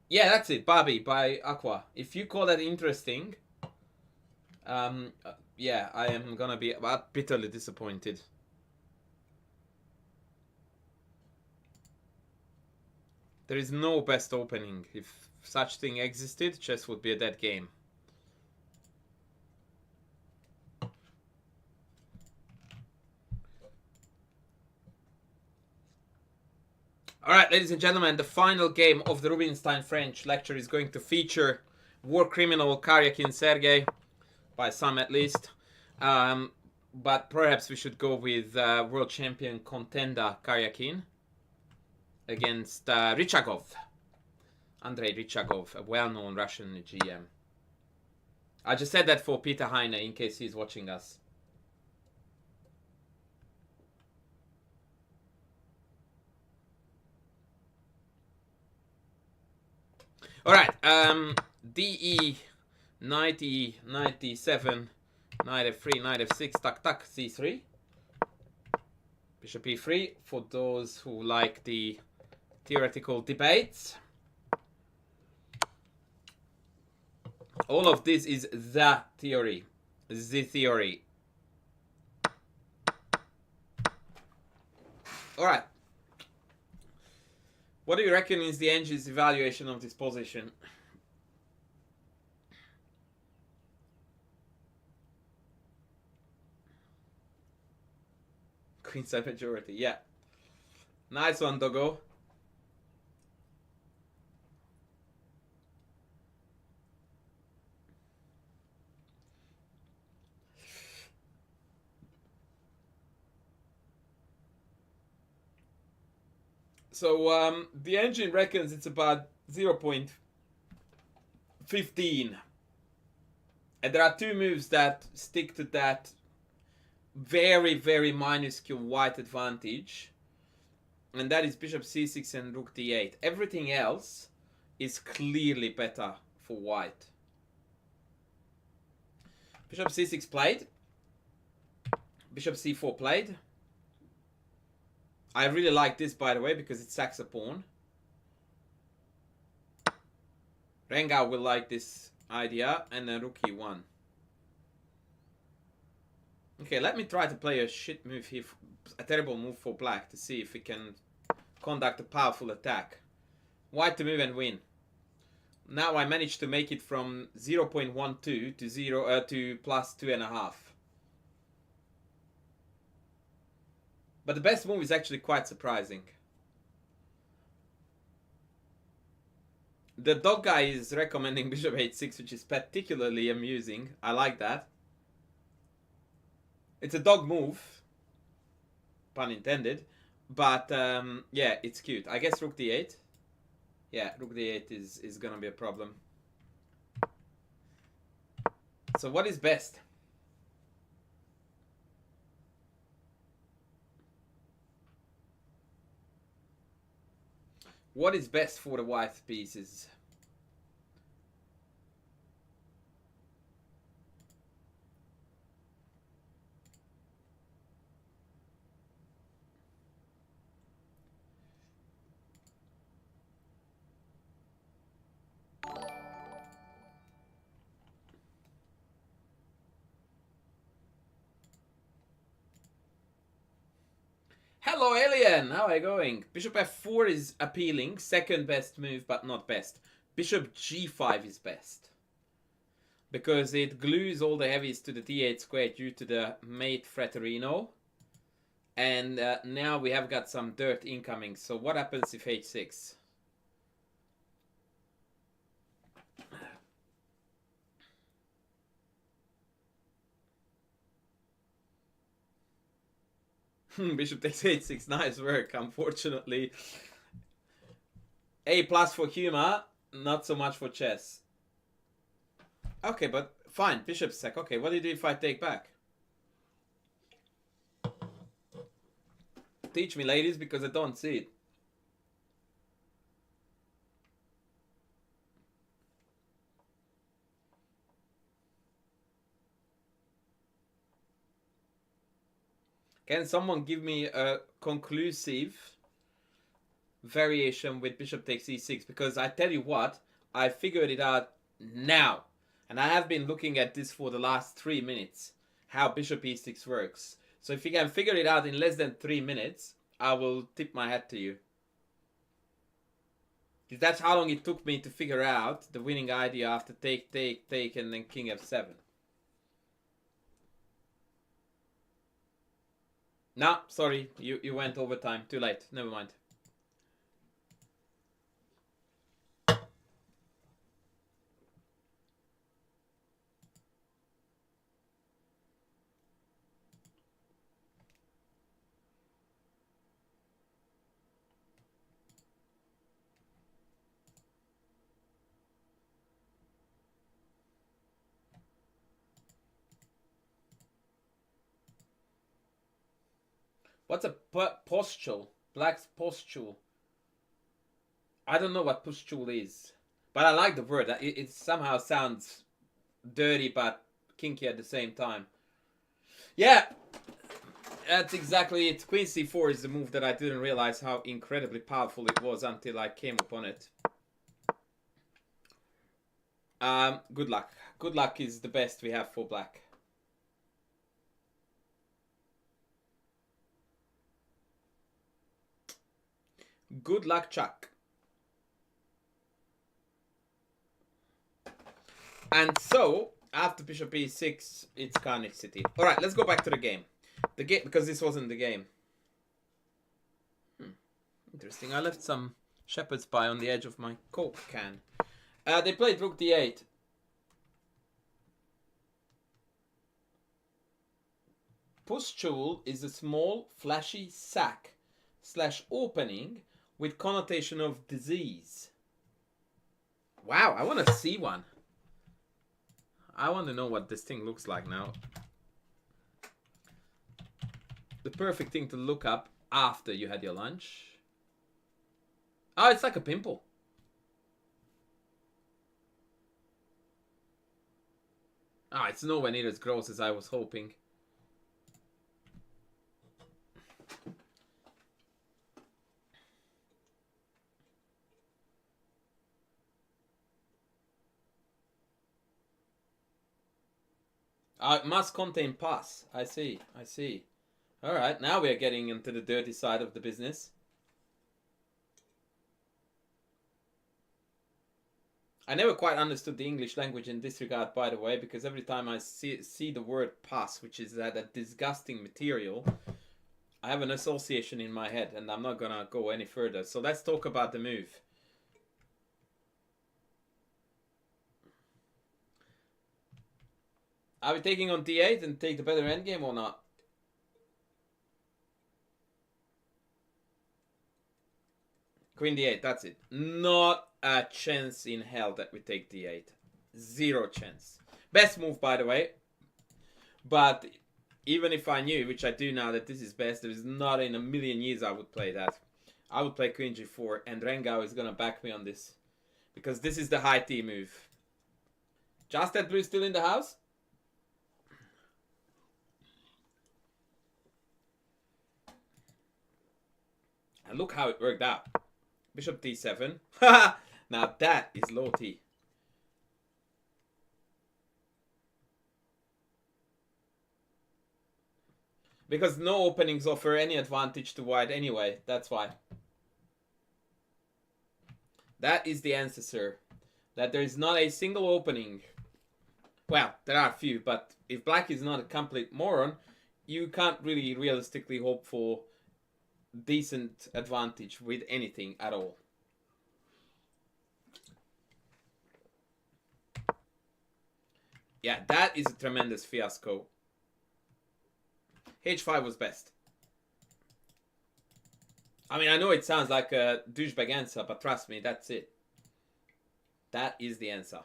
Yeah, that's it, Barbie by Aqua. If you call that interesting, yeah, I am gonna be bitterly disappointed. There is no best opening. If such thing existed, chess would be a dead game. Alright, ladies and gentlemen, the final game of the Rubinstein French lecture is going to feature war criminal Karyakin Sergei, by some at least. But perhaps we should go with world champion contender Karyakin against Rychagov. Andrei Rychagov, a well-known Russian GM. I just said that for Peter Heine in case he's watching us. Alright, DE 90, 97, knight f3, knight f6, tuck tuck, c3. Bishop e3 for those who like the theoretical debates. All of this is the theory. The theory. Alright. What do you reckon is the engine's evaluation of this position? Queenside majority, yeah. Nice one, Doggo. So the engine reckons it's about 0.15. And there are two moves that stick to that very, very minuscule white advantage. And that is bishop c6 and rook d8. Everything else is clearly better for white. Bishop c6 played. Bishop c4 played. I really like this, by the way, because it sacks a pawn. Rengao will like this idea, and then rook e1. Okay, let me try to play a shit move here, a terrible move for black, to see if we can conduct a powerful attack. White to move and win. Now I managed to make it from 0.12 to to plus 2.5. But the best move is actually quite surprising. The dog guy is recommending bishop h6, which is particularly amusing. I like that. It's a dog move, pun intended, but yeah, it's cute. I guess rook d8. Yeah, rook d8 is gonna be a problem. So what is best? What is best for the white pieces? Hello, Alien! How are you going? Bishop f4 is appealing. Second best move, but not best. Bishop g5 is best. Because it glues all the heavies to the d8 square due to the mate Frattarino. And now we have got some dirt incoming. So what happens if h6? Bishop takes h6. Nice work. Unfortunately, A+ for humor, not so much for chess. Okay, but Fine, bishop sack. Okay, what do you do if I take back? Teach me, ladies, because I don't see it. Can someone give me a conclusive variation with bishop takes e6? Because I tell you what, I figured it out now. And I have been looking at this for the last 3 minutes, how bishop e6 works. So if you can figure it out in less than 3 minutes, I will tip my hat to you. Because that's how long it took me to figure out the winning idea after take, and then king f7. No, sorry, you went overtime. Too late. Never mind. What's a postule? Black's postule. I don't know what postule is. But I like the word. It somehow sounds dirty but kinky at the same time. Yeah, that's exactly it. Queen c4 is the move that I didn't realize how incredibly powerful it was until I came upon it. Good luck. Good luck is the best we have for black. Good luck, Chuck. And so, after bishop e6, it's Carnage City. Alright, let's go back to the game. The game, because this wasn't the game. Interesting. I left some shepherd's pie on the edge of my Coke can. They played rook d8. Postule is a small, flashy sack / opening with connotation of disease. Wow, I want to see one. I want to know what this thing looks like now. The perfect thing to look up after you had your lunch. Oh, it's like a pimple. Ah, it's nowhere near as gross as I was hoping. It must contain pus. I see. I see. Alright, now we're getting into the dirty side of the business. I never quite understood the English language in this regard, by the way, because every time I see the word pus, which is that disgusting material, I have an association in my head, and I'm not gonna go any further. So let's talk about the move. Are we taking on d8 and take the better endgame or not? Queen d8, that's it. Not a chance in hell that we take d8. Zero chance. Best move, by the way. But even if I knew, which I do now, that this is best, there is not in a million years I would play that. I would play Queen g4, and Rengao is going to back me on this. Because this is the high T move. Just that blue still in the house? And look how it worked out. Bishop d7. Now that is low T. Because no openings offer any advantage to white anyway. That's why. That is the answer, sir. That there is not a single opening. Well, there are a few, but if black is not a complete moron, you can't really realistically hope for decent advantage with anything at all. Yeah, that is a tremendous fiasco. H5 was best. I mean, I know it sounds like a douchebag answer, but trust me, that's it. That is the answer.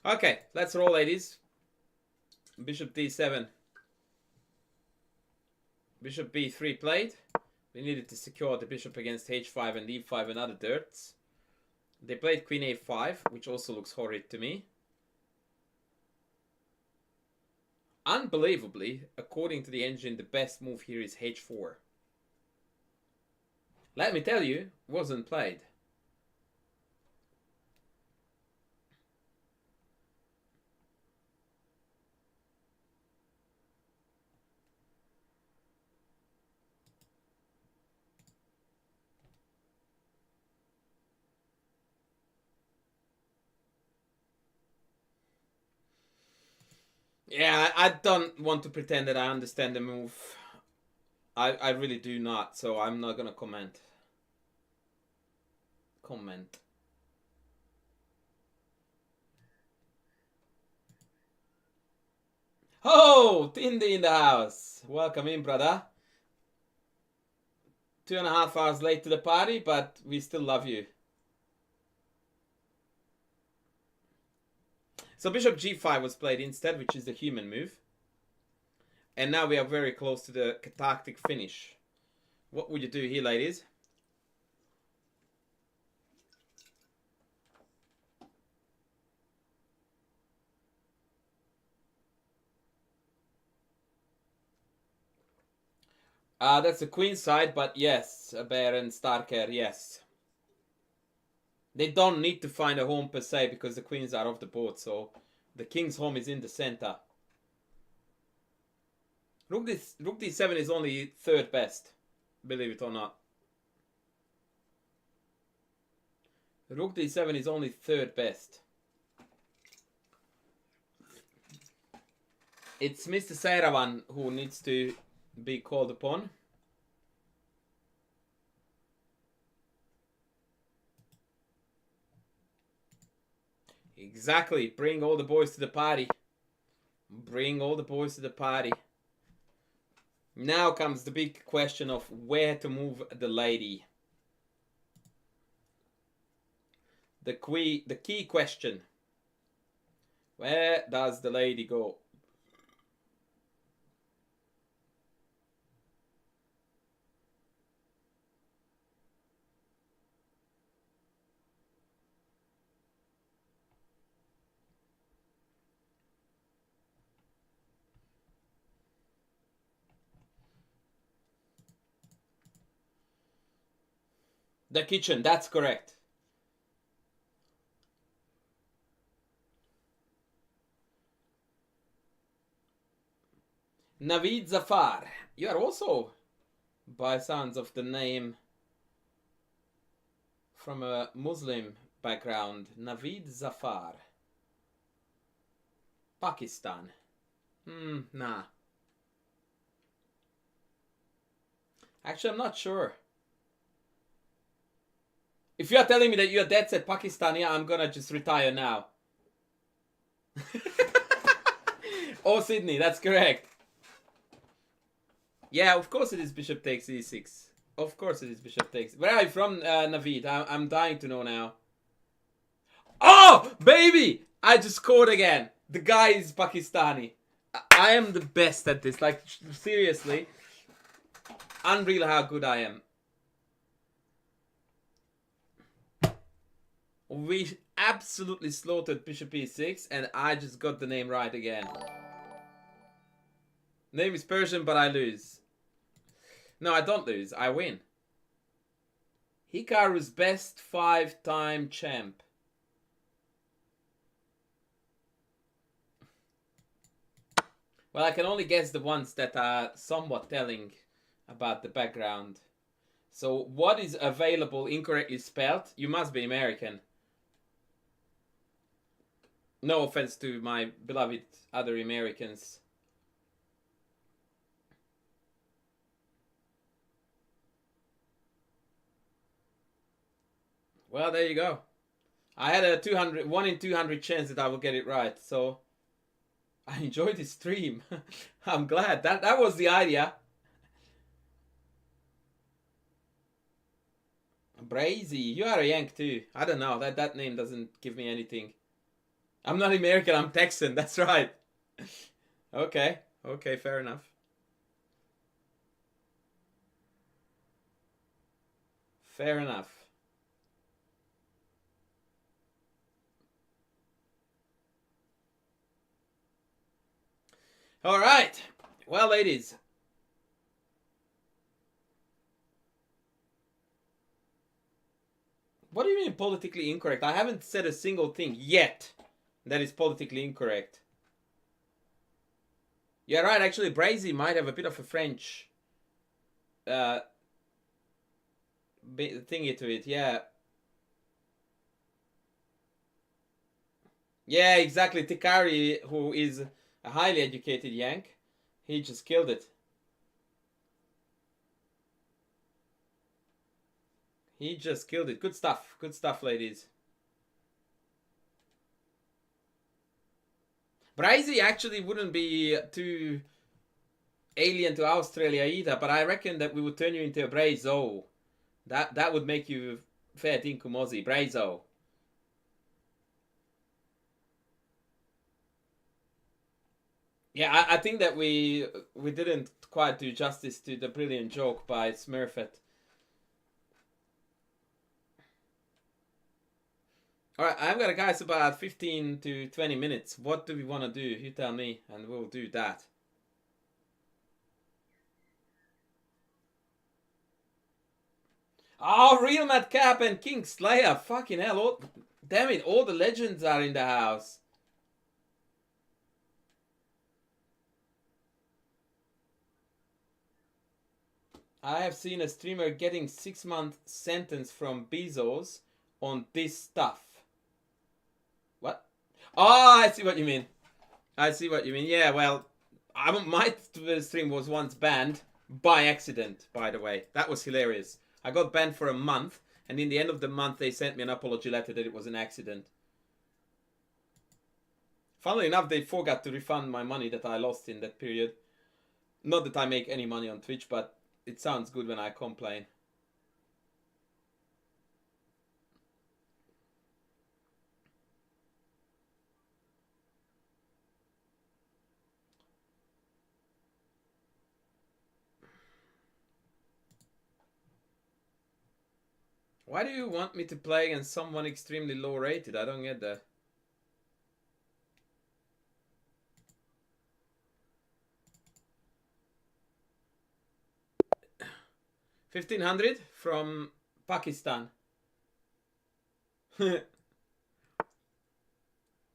Okay, let's roll, ladies. Bishop d7. Bishop b3 played. We needed to secure the bishop against h5 and e5 and other dirts. They played queen a5, which also looks horrid to me. Unbelievably, according to the engine, the best move here is h4. Let me tell you, wasn't played. Yeah, I don't want to pretend that I understand the move. I really do not, so I'm not gonna comment. Oh, Tindy in the house. Welcome in, brother. 2.5 hours late to the party, but we still love you. So bishop g5 was played instead, which is the human move. And now we are very close to the tactic finish. What would you do here, ladies? That's the queen side, but yes, Baron Starker, yes. They don't need to find a home per se because the queens are off the board, so the king's home is in the center. Rook d7 is only third best, believe it or not. Rook d7 is only third best. It's Mr. Seiravan who needs to be called upon. Exactly. Bring all the boys to the party. Bring all the boys to the party. Now comes the big question of where to move the lady. The key question. Where does the lady go? The kitchen, that's correct. Naveed Zafar. You are also, by sounds of the name, from a Muslim background. Naveed Zafar. Pakistan. Nah. Actually, I'm not sure. If you are telling me that you're dead set Pakistani, I'm gonna just retire now. Oh, Sydney, that's correct. Yeah, of course it is bishop takes e6. Of course it is bishop takes. Where are you from, Naveed? I'm dying to know now. Oh, baby! I just scored again. The guy is Pakistani. I am the best at this. Like, seriously. Unreal how good I am. We absolutely slaughtered bishop e6 and I just got the name right again. Name is Persian, but I lose. No, I don't lose. I win. Hikaru's best 5-time champ. Well, I can only guess the ones that are somewhat telling about the background. So, what is available incorrectly spelled? You must be American. No offense to my beloved other Americans. Well, there you go. I had a 1 in 200 chance that I will get it right, so I enjoyed this stream. I'm glad. That was the idea. Brazy, you are a Yank too. I don't know. That name doesn't give me anything. I'm not American, I'm Texan. That's right. Okay. Okay, fair enough. Fair enough. All right. Well, ladies. What do you mean politically incorrect? I haven't said a single thing yet that is politically incorrect. Yeah, right. Actually, Brazy might have a bit of a French thingy to it. Yeah. Yeah, exactly. Tikari, who is a highly educated Yank, he just killed it. He just killed it. Good stuff. Good stuff, ladies. Brazy actually wouldn't be too alien to Australia either, but I reckon that we would turn you into a Brazo. That would make you fair dinkum Aussie. Brazo. Yeah, I think that we didn't quite do justice to the brilliant joke by Smurfett. Alright, I've got a guys about 15 to 20 minutes. What do we want to do? You tell me, and we'll do that. Oh, Real Madcap and King Slayer. Fucking hell. Damn it, all the legends are in the house. I have seen a streamer getting 6-month sentence from Bezos on this stuff. What? Oh, I see what you mean. I see what you mean. Yeah, well, my stream was once banned by accident, by the way. That was hilarious. I got banned for a month, and in the end of the month, they sent me an apology letter that it was an accident. Funnily enough, they forgot to refund my money that I lost in that period. Not that I make any money on Twitch, but it sounds good when I complain. Why do you want me to play against someone extremely low rated? I don't get that. $1,500 from Pakistan.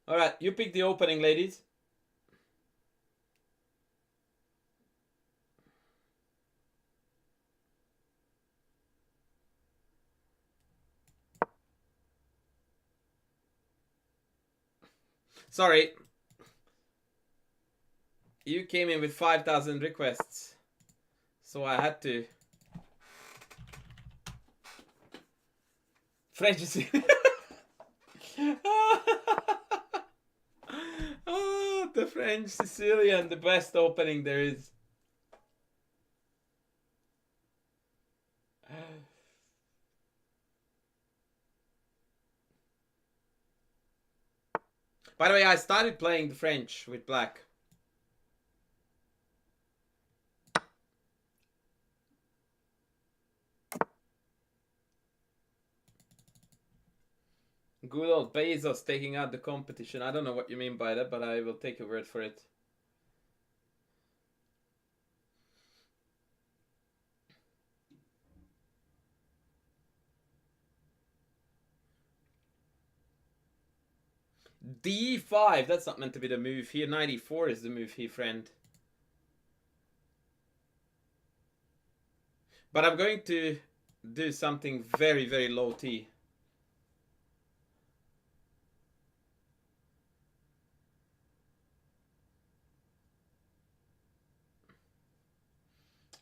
Alright, you pick the opening, ladies. Sorry. You came in with 5,000 requests. So I had to. French is... Oh, the French Sicilian, the best opening there is. By the way, I started playing the French with black. Good old Bezos taking out the competition. I don't know what you mean by that, but I will take your word for it. D5. That's not meant to be the move here. 94 is the move here, friend. But I'm going to do something very, very low T.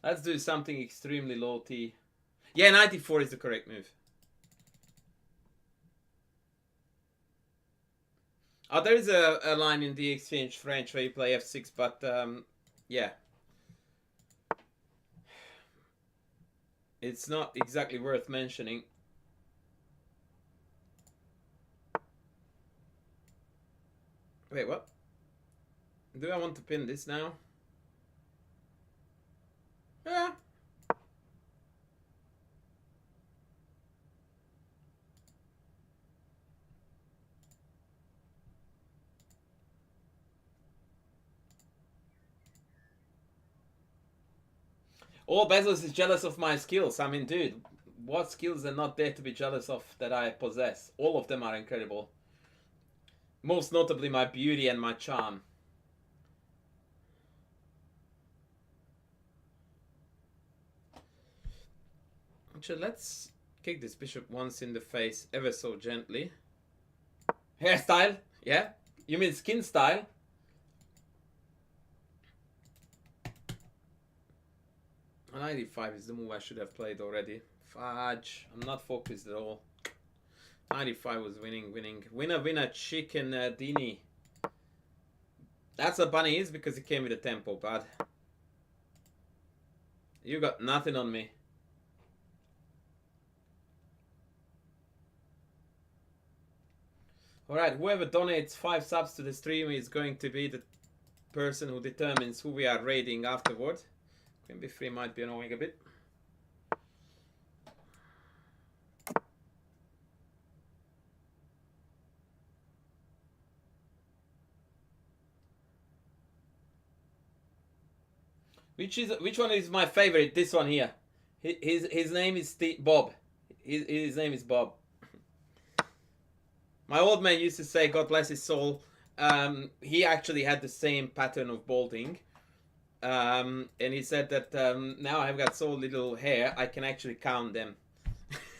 Let's do something extremely low T. Yeah, 94 is the correct move. Oh, there is a line in the exchange French where you play F6, but yeah. It's not exactly worth mentioning. Wait, what? Do I want to pin this now? Yeah. All Bezos is jealous of my skills. I mean, dude, what skills are not there to be jealous of that I possess? All of them are incredible. Most notably my beauty and my charm. Actually, let's kick this bishop once in the face ever so gently. Hairstyle? Yeah? You mean skin style? Knight e5 is the move I should have played already. Fudge. I'm not focused at all. Knight e5 was winning. Winner, winner, chicken dini. That's what bunny is because he came with a tempo, bud. You got nothing on me. Alright, whoever donates 5 subs to the stream is going to be the person who determines who we are raiding afterward. Queen b3 might be annoying a bit. Which one is my favorite? This one here. His name is Bob. His name is Bob. My old man used to say, God bless his soul, he actually had the same pattern of balding. And he said that now I've got so little hair, I can actually count them.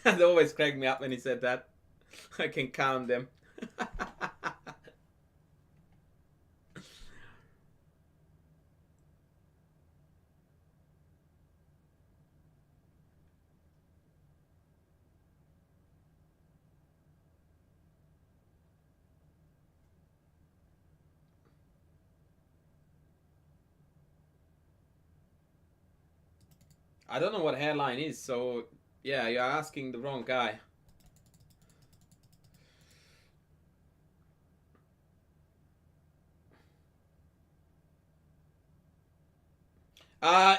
It always cracked me up when he said that. I can count them. I don't know what hairline is, so yeah, you're asking the wrong guy.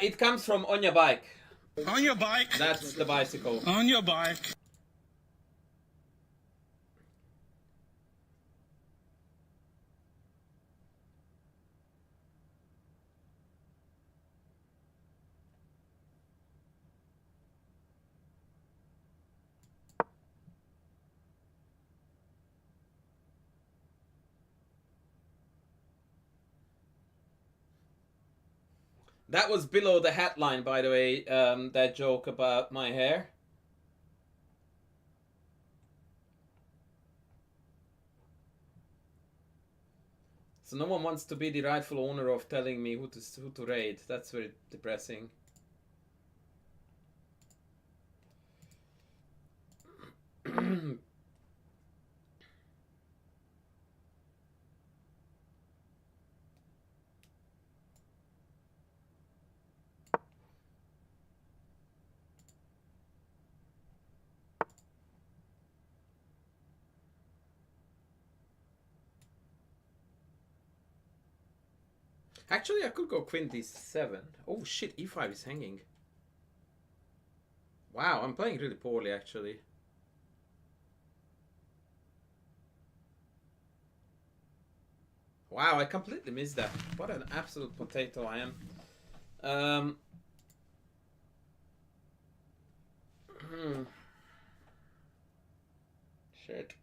It comes from on your bike. On your bike. That's the bicycle. On your bike. That was below the hat line, by the way, that joke about my hair. So no one wants to be the rightful owner of telling me who to raid. That's very depressing. Actually, I could go queen d7. Oh shit, e5 is hanging. Wow, I'm playing really poorly actually. Wow, I completely missed that. What an absolute potato I am. Shit.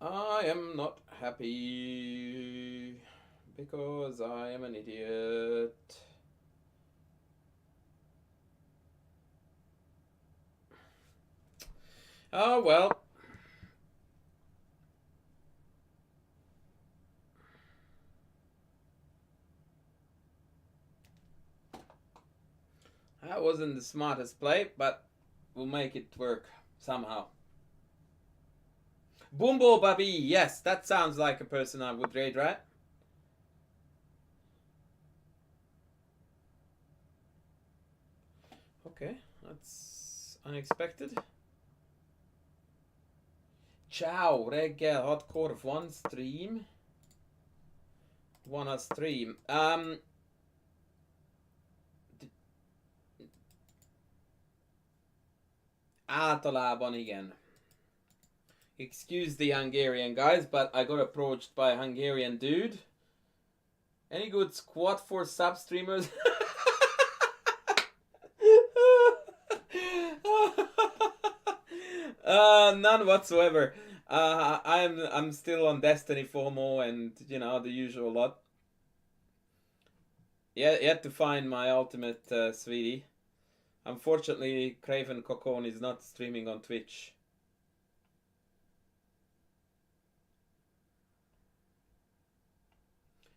I am not happy because I am an idiot. Oh well. That wasn't the smartest play, but We'll make it work somehow. Bumbo Babi, yes, that sounds like a person I would raid, right? Okay, that's unexpected. Ciao, reggel, hardcore, one stream. One stream. Általában igen. Excuse the Hungarian guys, but I got approached by a Hungarian dude. Any good squad for sub streamers? None whatsoever. I'm still on Destiny FOMO and you know the usual lot. Yeah, yet to find my ultimate sweetie. Unfortunately, Craven Cocoon is not streaming on Twitch.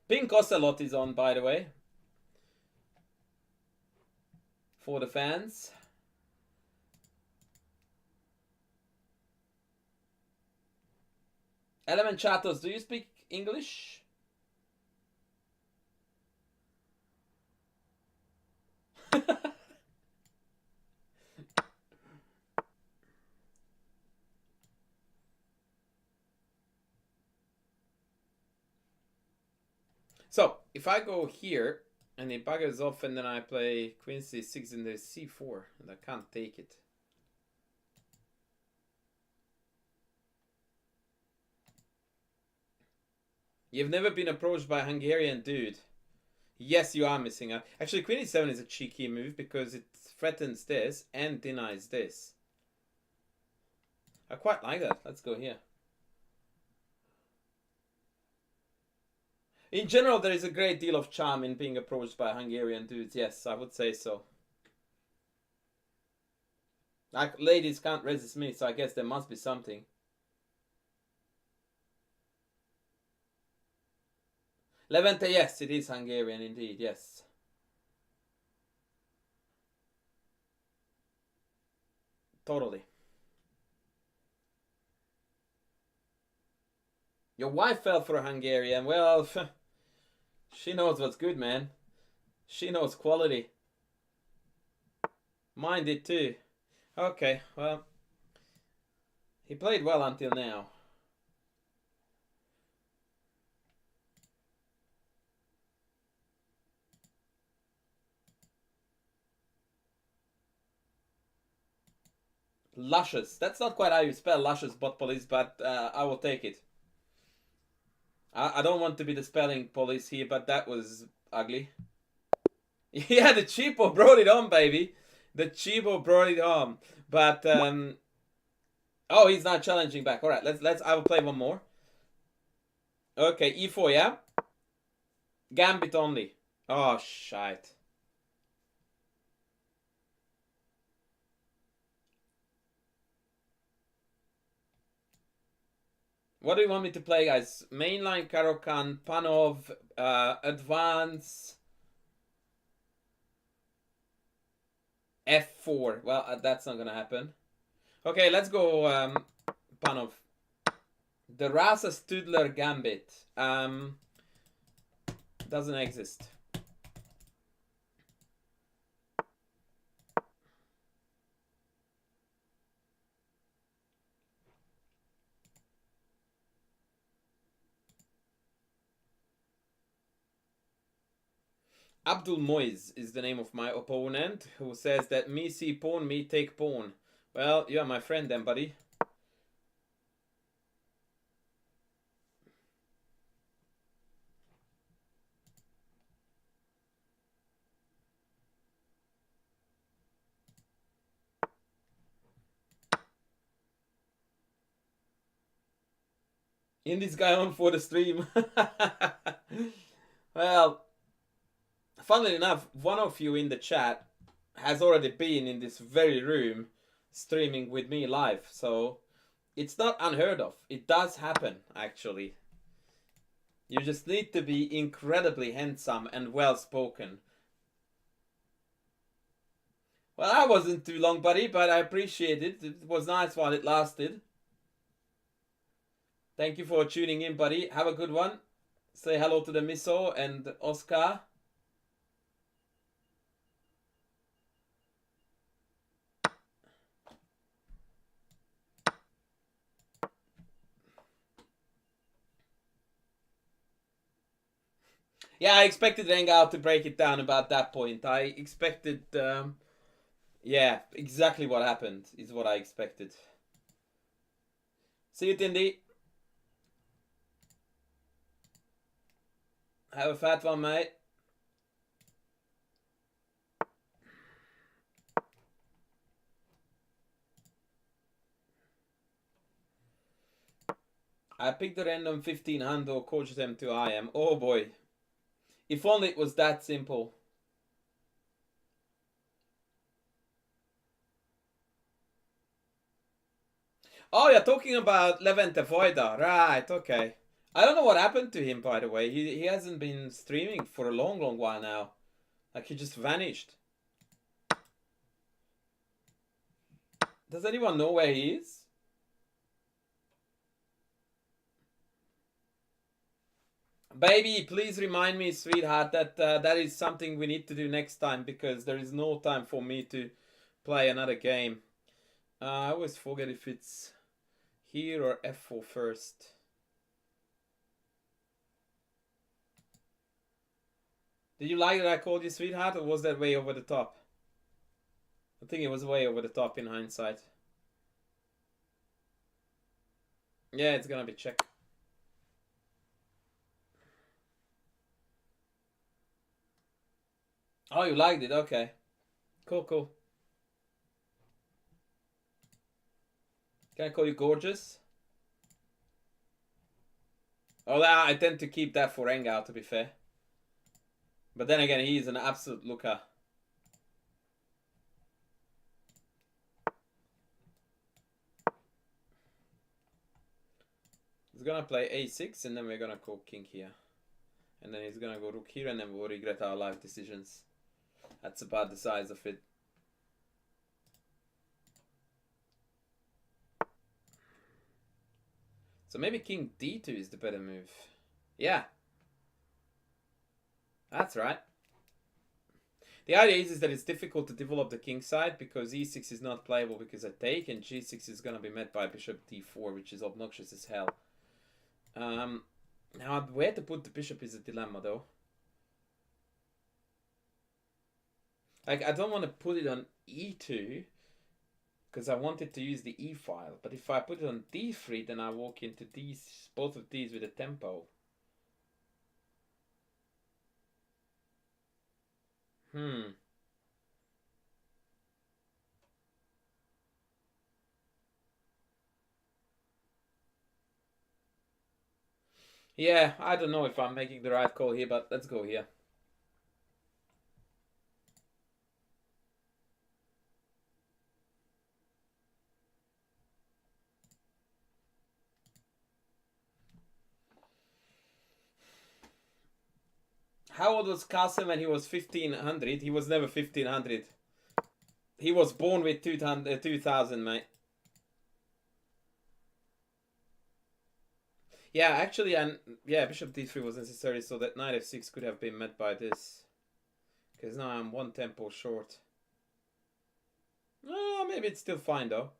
Pink Ocelot is on, by the way. For the fans. Element Chatos, do you speak English? So, if I go here, and it buggers off, and then I play Queen C6 in the C4, and I can't take it. You've never been approached by a Hungarian dude. Yes, you are missing out. Actually, Queen E7 is a cheeky move because it threatens this and denies this. I quite like that. Let's go here. In general, there is a great deal of charm in being approached by Hungarian dudes. Yes, I would say so. Like, ladies can't resist me, so I guess there must be something. Levante, yes, it is Hungarian indeed, yes. Totally. Your wife fell for a Hungarian. Well, she knows what's good, man. She knows quality. Mine did too. Okay, well. He played well until now. Luscious. That's not quite how you spell luscious, bot police, but I will take it. I don't want to be the spelling police here, but that was ugly. Yeah, the cheapo brought it on, baby. The cheapo brought it on. But oh, he's not challenging back. All right, let's. I will play one more. Okay, E4, yeah. Gambit only. Oh shite. What do you want me to play, guys? Mainline Caro-Kann, Panov, Advance, F4. Well, that's not gonna happen. Okay, let's go Panov. The Rasa Studler Gambit. Doesn't exist. Abdul Moiz is the name of my opponent, who says that me see pawn, me take pawn. Well, you are my friend then, buddy. In this guy on for the stream. Well, funnily enough, one of you in the chat has already been in this very room streaming with me live, so it's not unheard of. It does happen, actually. You just need to be incredibly handsome and well spoken. Well, that wasn't too long, buddy, but I appreciate it. It was nice while it lasted. Thank you for tuning in, buddy. Have a good one. Say hello to the Miso and Oscar. Yeah, I expected Rengar to break it down about that point. I expected, yeah, exactly what happened is what I expected. See you, Tindy. Have a fat one, mate. I picked the random 1500 or coach them to IM. Oh boy. If only it was that simple. Oh, you're talking about Levente Voida. Right, okay. I don't know what happened to him, by the way. He hasn't been streaming for a long, long while now. Like, he just vanished. Does anyone know where he is? Baby, please remind me, sweetheart, that that is something we need to do next time, because there is no time for me to play another game. I always forget if it's here or F4 first. Did you like that I called you sweetheart, or was that way over the top? I think it was way over the top in hindsight. Yeah, it's gonna be check. Oh, you liked it? Okay. Cool, cool. Can I call you gorgeous? Oh, I tend to keep that for Rengar, to be fair. But then again, he is an absolute looker. He's gonna play a6, and then we're gonna go king here. And then he's gonna go rook here, and then we'll regret our life decisions. That's about the size of it. So maybe king d2 is the better move. Yeah. That's right. The idea is that it's difficult to develop the king side because e6 is not playable because I take, and g6 is gonna be met by bishop d4, which is obnoxious as hell. Now, where to put the bishop is a dilemma, though. Like, I don't want to put it on e2 because I wanted to use the e file. But if I put it on d3, then I walk into these, both of these with a tempo. Yeah, I don't know if I'm making the right call here, but let's go here. How old was Qasim when he was 1500? He was never 1500. He was born with 2000, mate. Yeah, actually, yeah, bishop d3 was necessary, so that knight f6 could have been met by this. Because now I'm one tempo short. Oh, maybe it's still fine, though.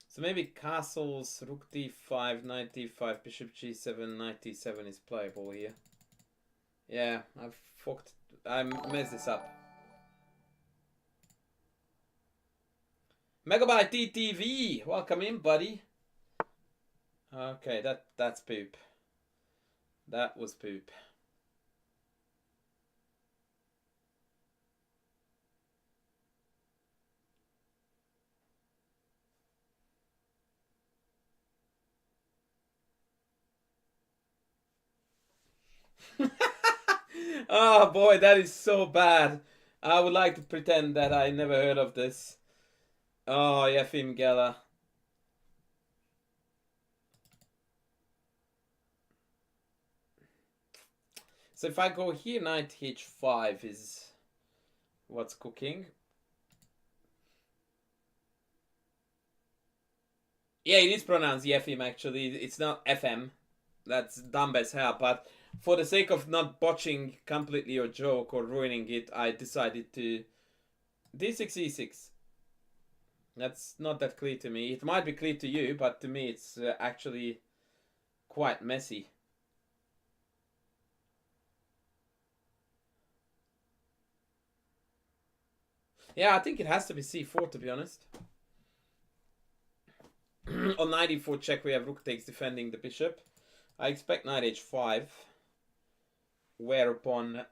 So maybe castles, rook d5, knight d5, bishop g7, knight d7 is playable here. Yeah, I messed this up. Megabyte TTV, welcome in, buddy. Okay, that's poop. That was poop. Oh boy, that is so bad. I would like to pretend that I never heard of this. Oh, Yefim Gela. So if I go here, knight h5 is what's cooking. Yeah, it is pronounced Yefim actually. It's not FM. That's dumb as hell. But for the sake of not botching completely your joke or ruining it, I decided to d6 e6. That's not that clear to me. It might be clear to you, but to me it's actually quite messy. Yeah, I think it has to be c4 to be honest. On knight e4 check we have rook takes defending the bishop. I expect knight h5. Whereupon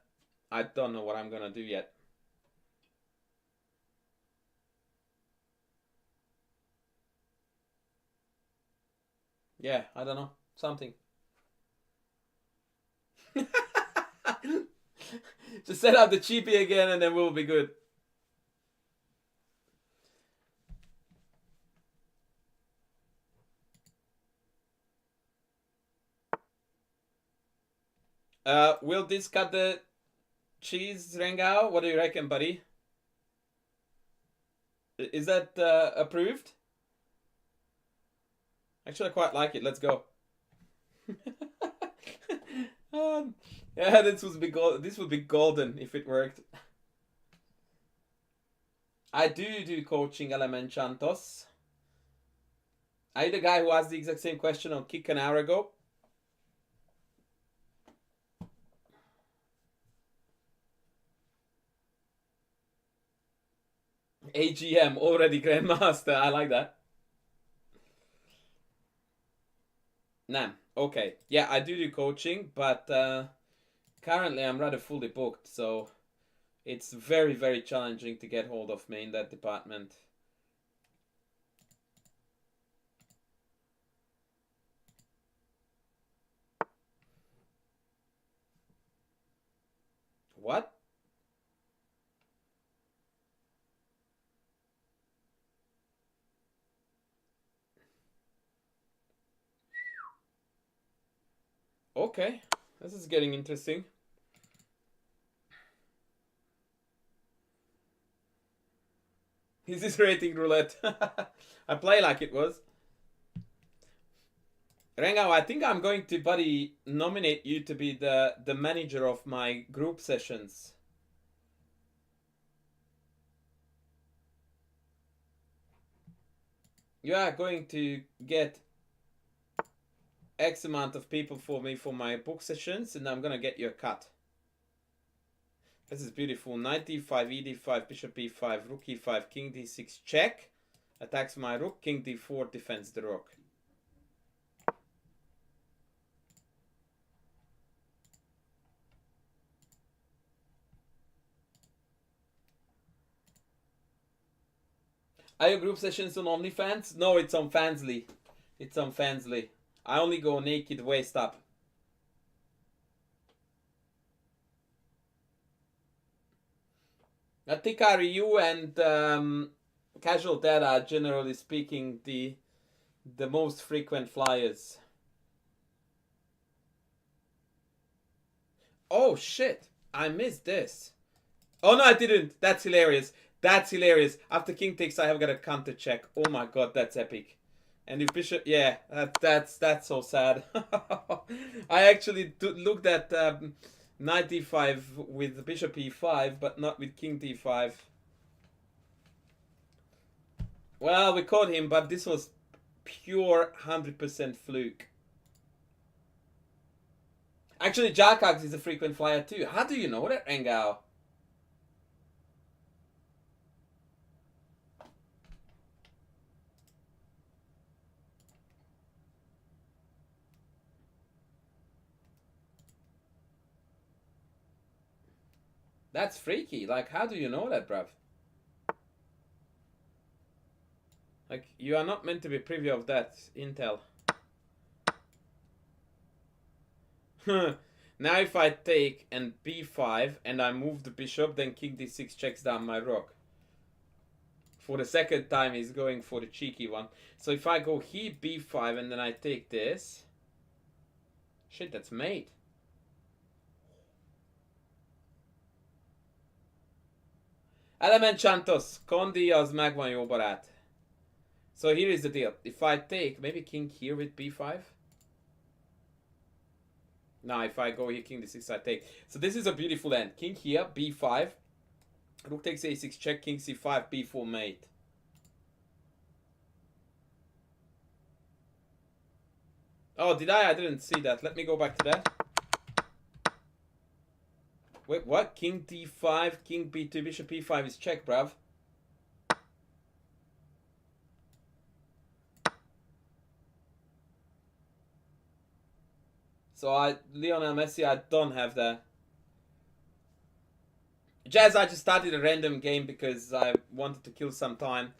I don't know what I'm gonna do yet. Yeah, I don't know. Something. Just set up the cheapie again and then we'll be good. Will this cut the cheese, Rengao? What do you reckon, buddy? Is that approved? Actually, I quite like it. Let's go. Yeah, this would be golden if it worked. I do coaching element Chantos. Are you the guy who asked the exact same question on Kick an hour ago? AGM, already Grandmaster. I like that. Nah, okay. Yeah, I do coaching, but currently I'm rather fully booked, so it's very, very challenging to get hold of me in that department. What? Okay, this is getting interesting. Is this rating roulette? I play like it was. Rengao, I think I'm going to, buddy, nominate you to be the manager of my group sessions. You are going to get X amount of people for me for my book sessions, and I'm gonna get you a cut. This is beautiful. Knight d5, e d5, bishop e5, rook e5, king d6, check. Attacks my rook, king d4, defends the rook. Are your group sessions on OnlyFans? No, it's on Fansly. It's on Fansly. I only go naked waist up. Tikari, you and Casual Dad are generally speaking the most frequent flyers. Oh shit, I missed this. Oh no, I didn't. That's hilarious. That's hilarious. After king takes, I have got a counter check. Oh my god, that's epic. And if bishop, yeah, that's so sad. I actually looked at knight d5 with bishop e5, but not with king d5. Well, we caught him, but this was pure 100% fluke. Actually, Jackax is a frequent flyer too. How do you know that, Engao? That's freaky. Like, how do you know that, bruv? Like, you are not meant to be privy of that intel. Now if I take and b5 and I move the bishop, then king d6 checks down my rook. For the second time he's going for the cheeky one. So if I go here b5 and then I take this. Shit, that's mate. Element Chantos, Kondi az megvan, jó barát. So here is the deal. If I take, maybe king here with b5. Now if I go here, king d6, I take. So this is a beautiful end. King here, b5. Rook takes a6, check, king c5, b4 mate. Oh, did I? I didn't see that. Let me go back to that. Wait, what? King d5, king b2, bishop e5 is check, bruv. So Lionel Messi, I don't have that. Jazz, I just started a random game because I wanted to kill some time.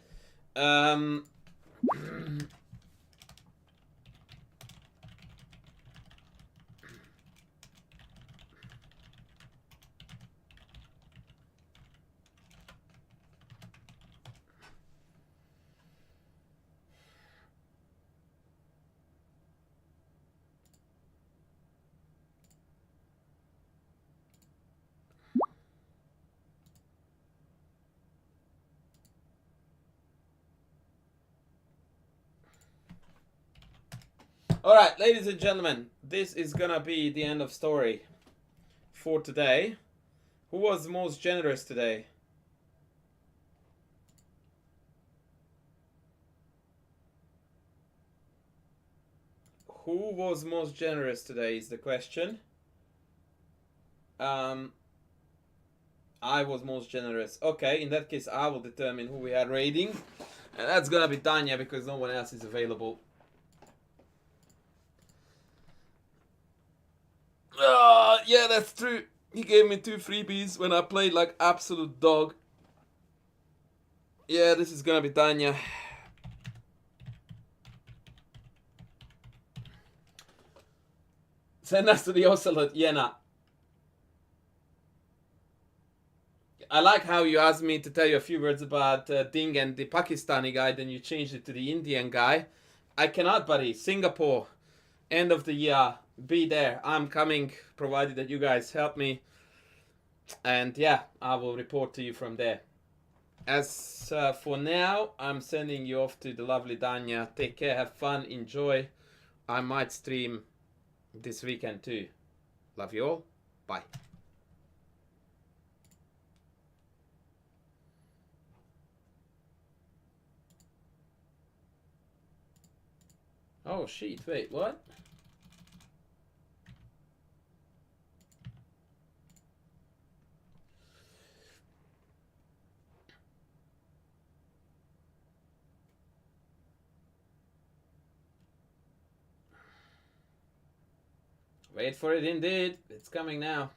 Alright, ladies and gentlemen, this is gonna be the end of story for today. Who was most generous today? Who was most generous today is the question. I was most generous. Okay, in that case I will determine who we are raiding. And that's gonna be Tanya because no one else is available. Yeah, that's true. He gave me 2 freebies when I played like absolute dog. Yeah, this is gonna be Tanya. Send us to the Ocelot, Yena. I like how you asked me to tell you a few words about Ding and the Pakistani guy, then you changed it to the Indian guy. I cannot, buddy. Singapore, end of the year. Be there. I'm coming, provided that you guys help me. And yeah, I will report to you from there. As for now, I'm sending you off to the lovely Danya. Take care, have fun, enjoy. I might stream this weekend too. Love you all. Bye. Oh shit, wait, what? Wait for it indeed. It's coming now.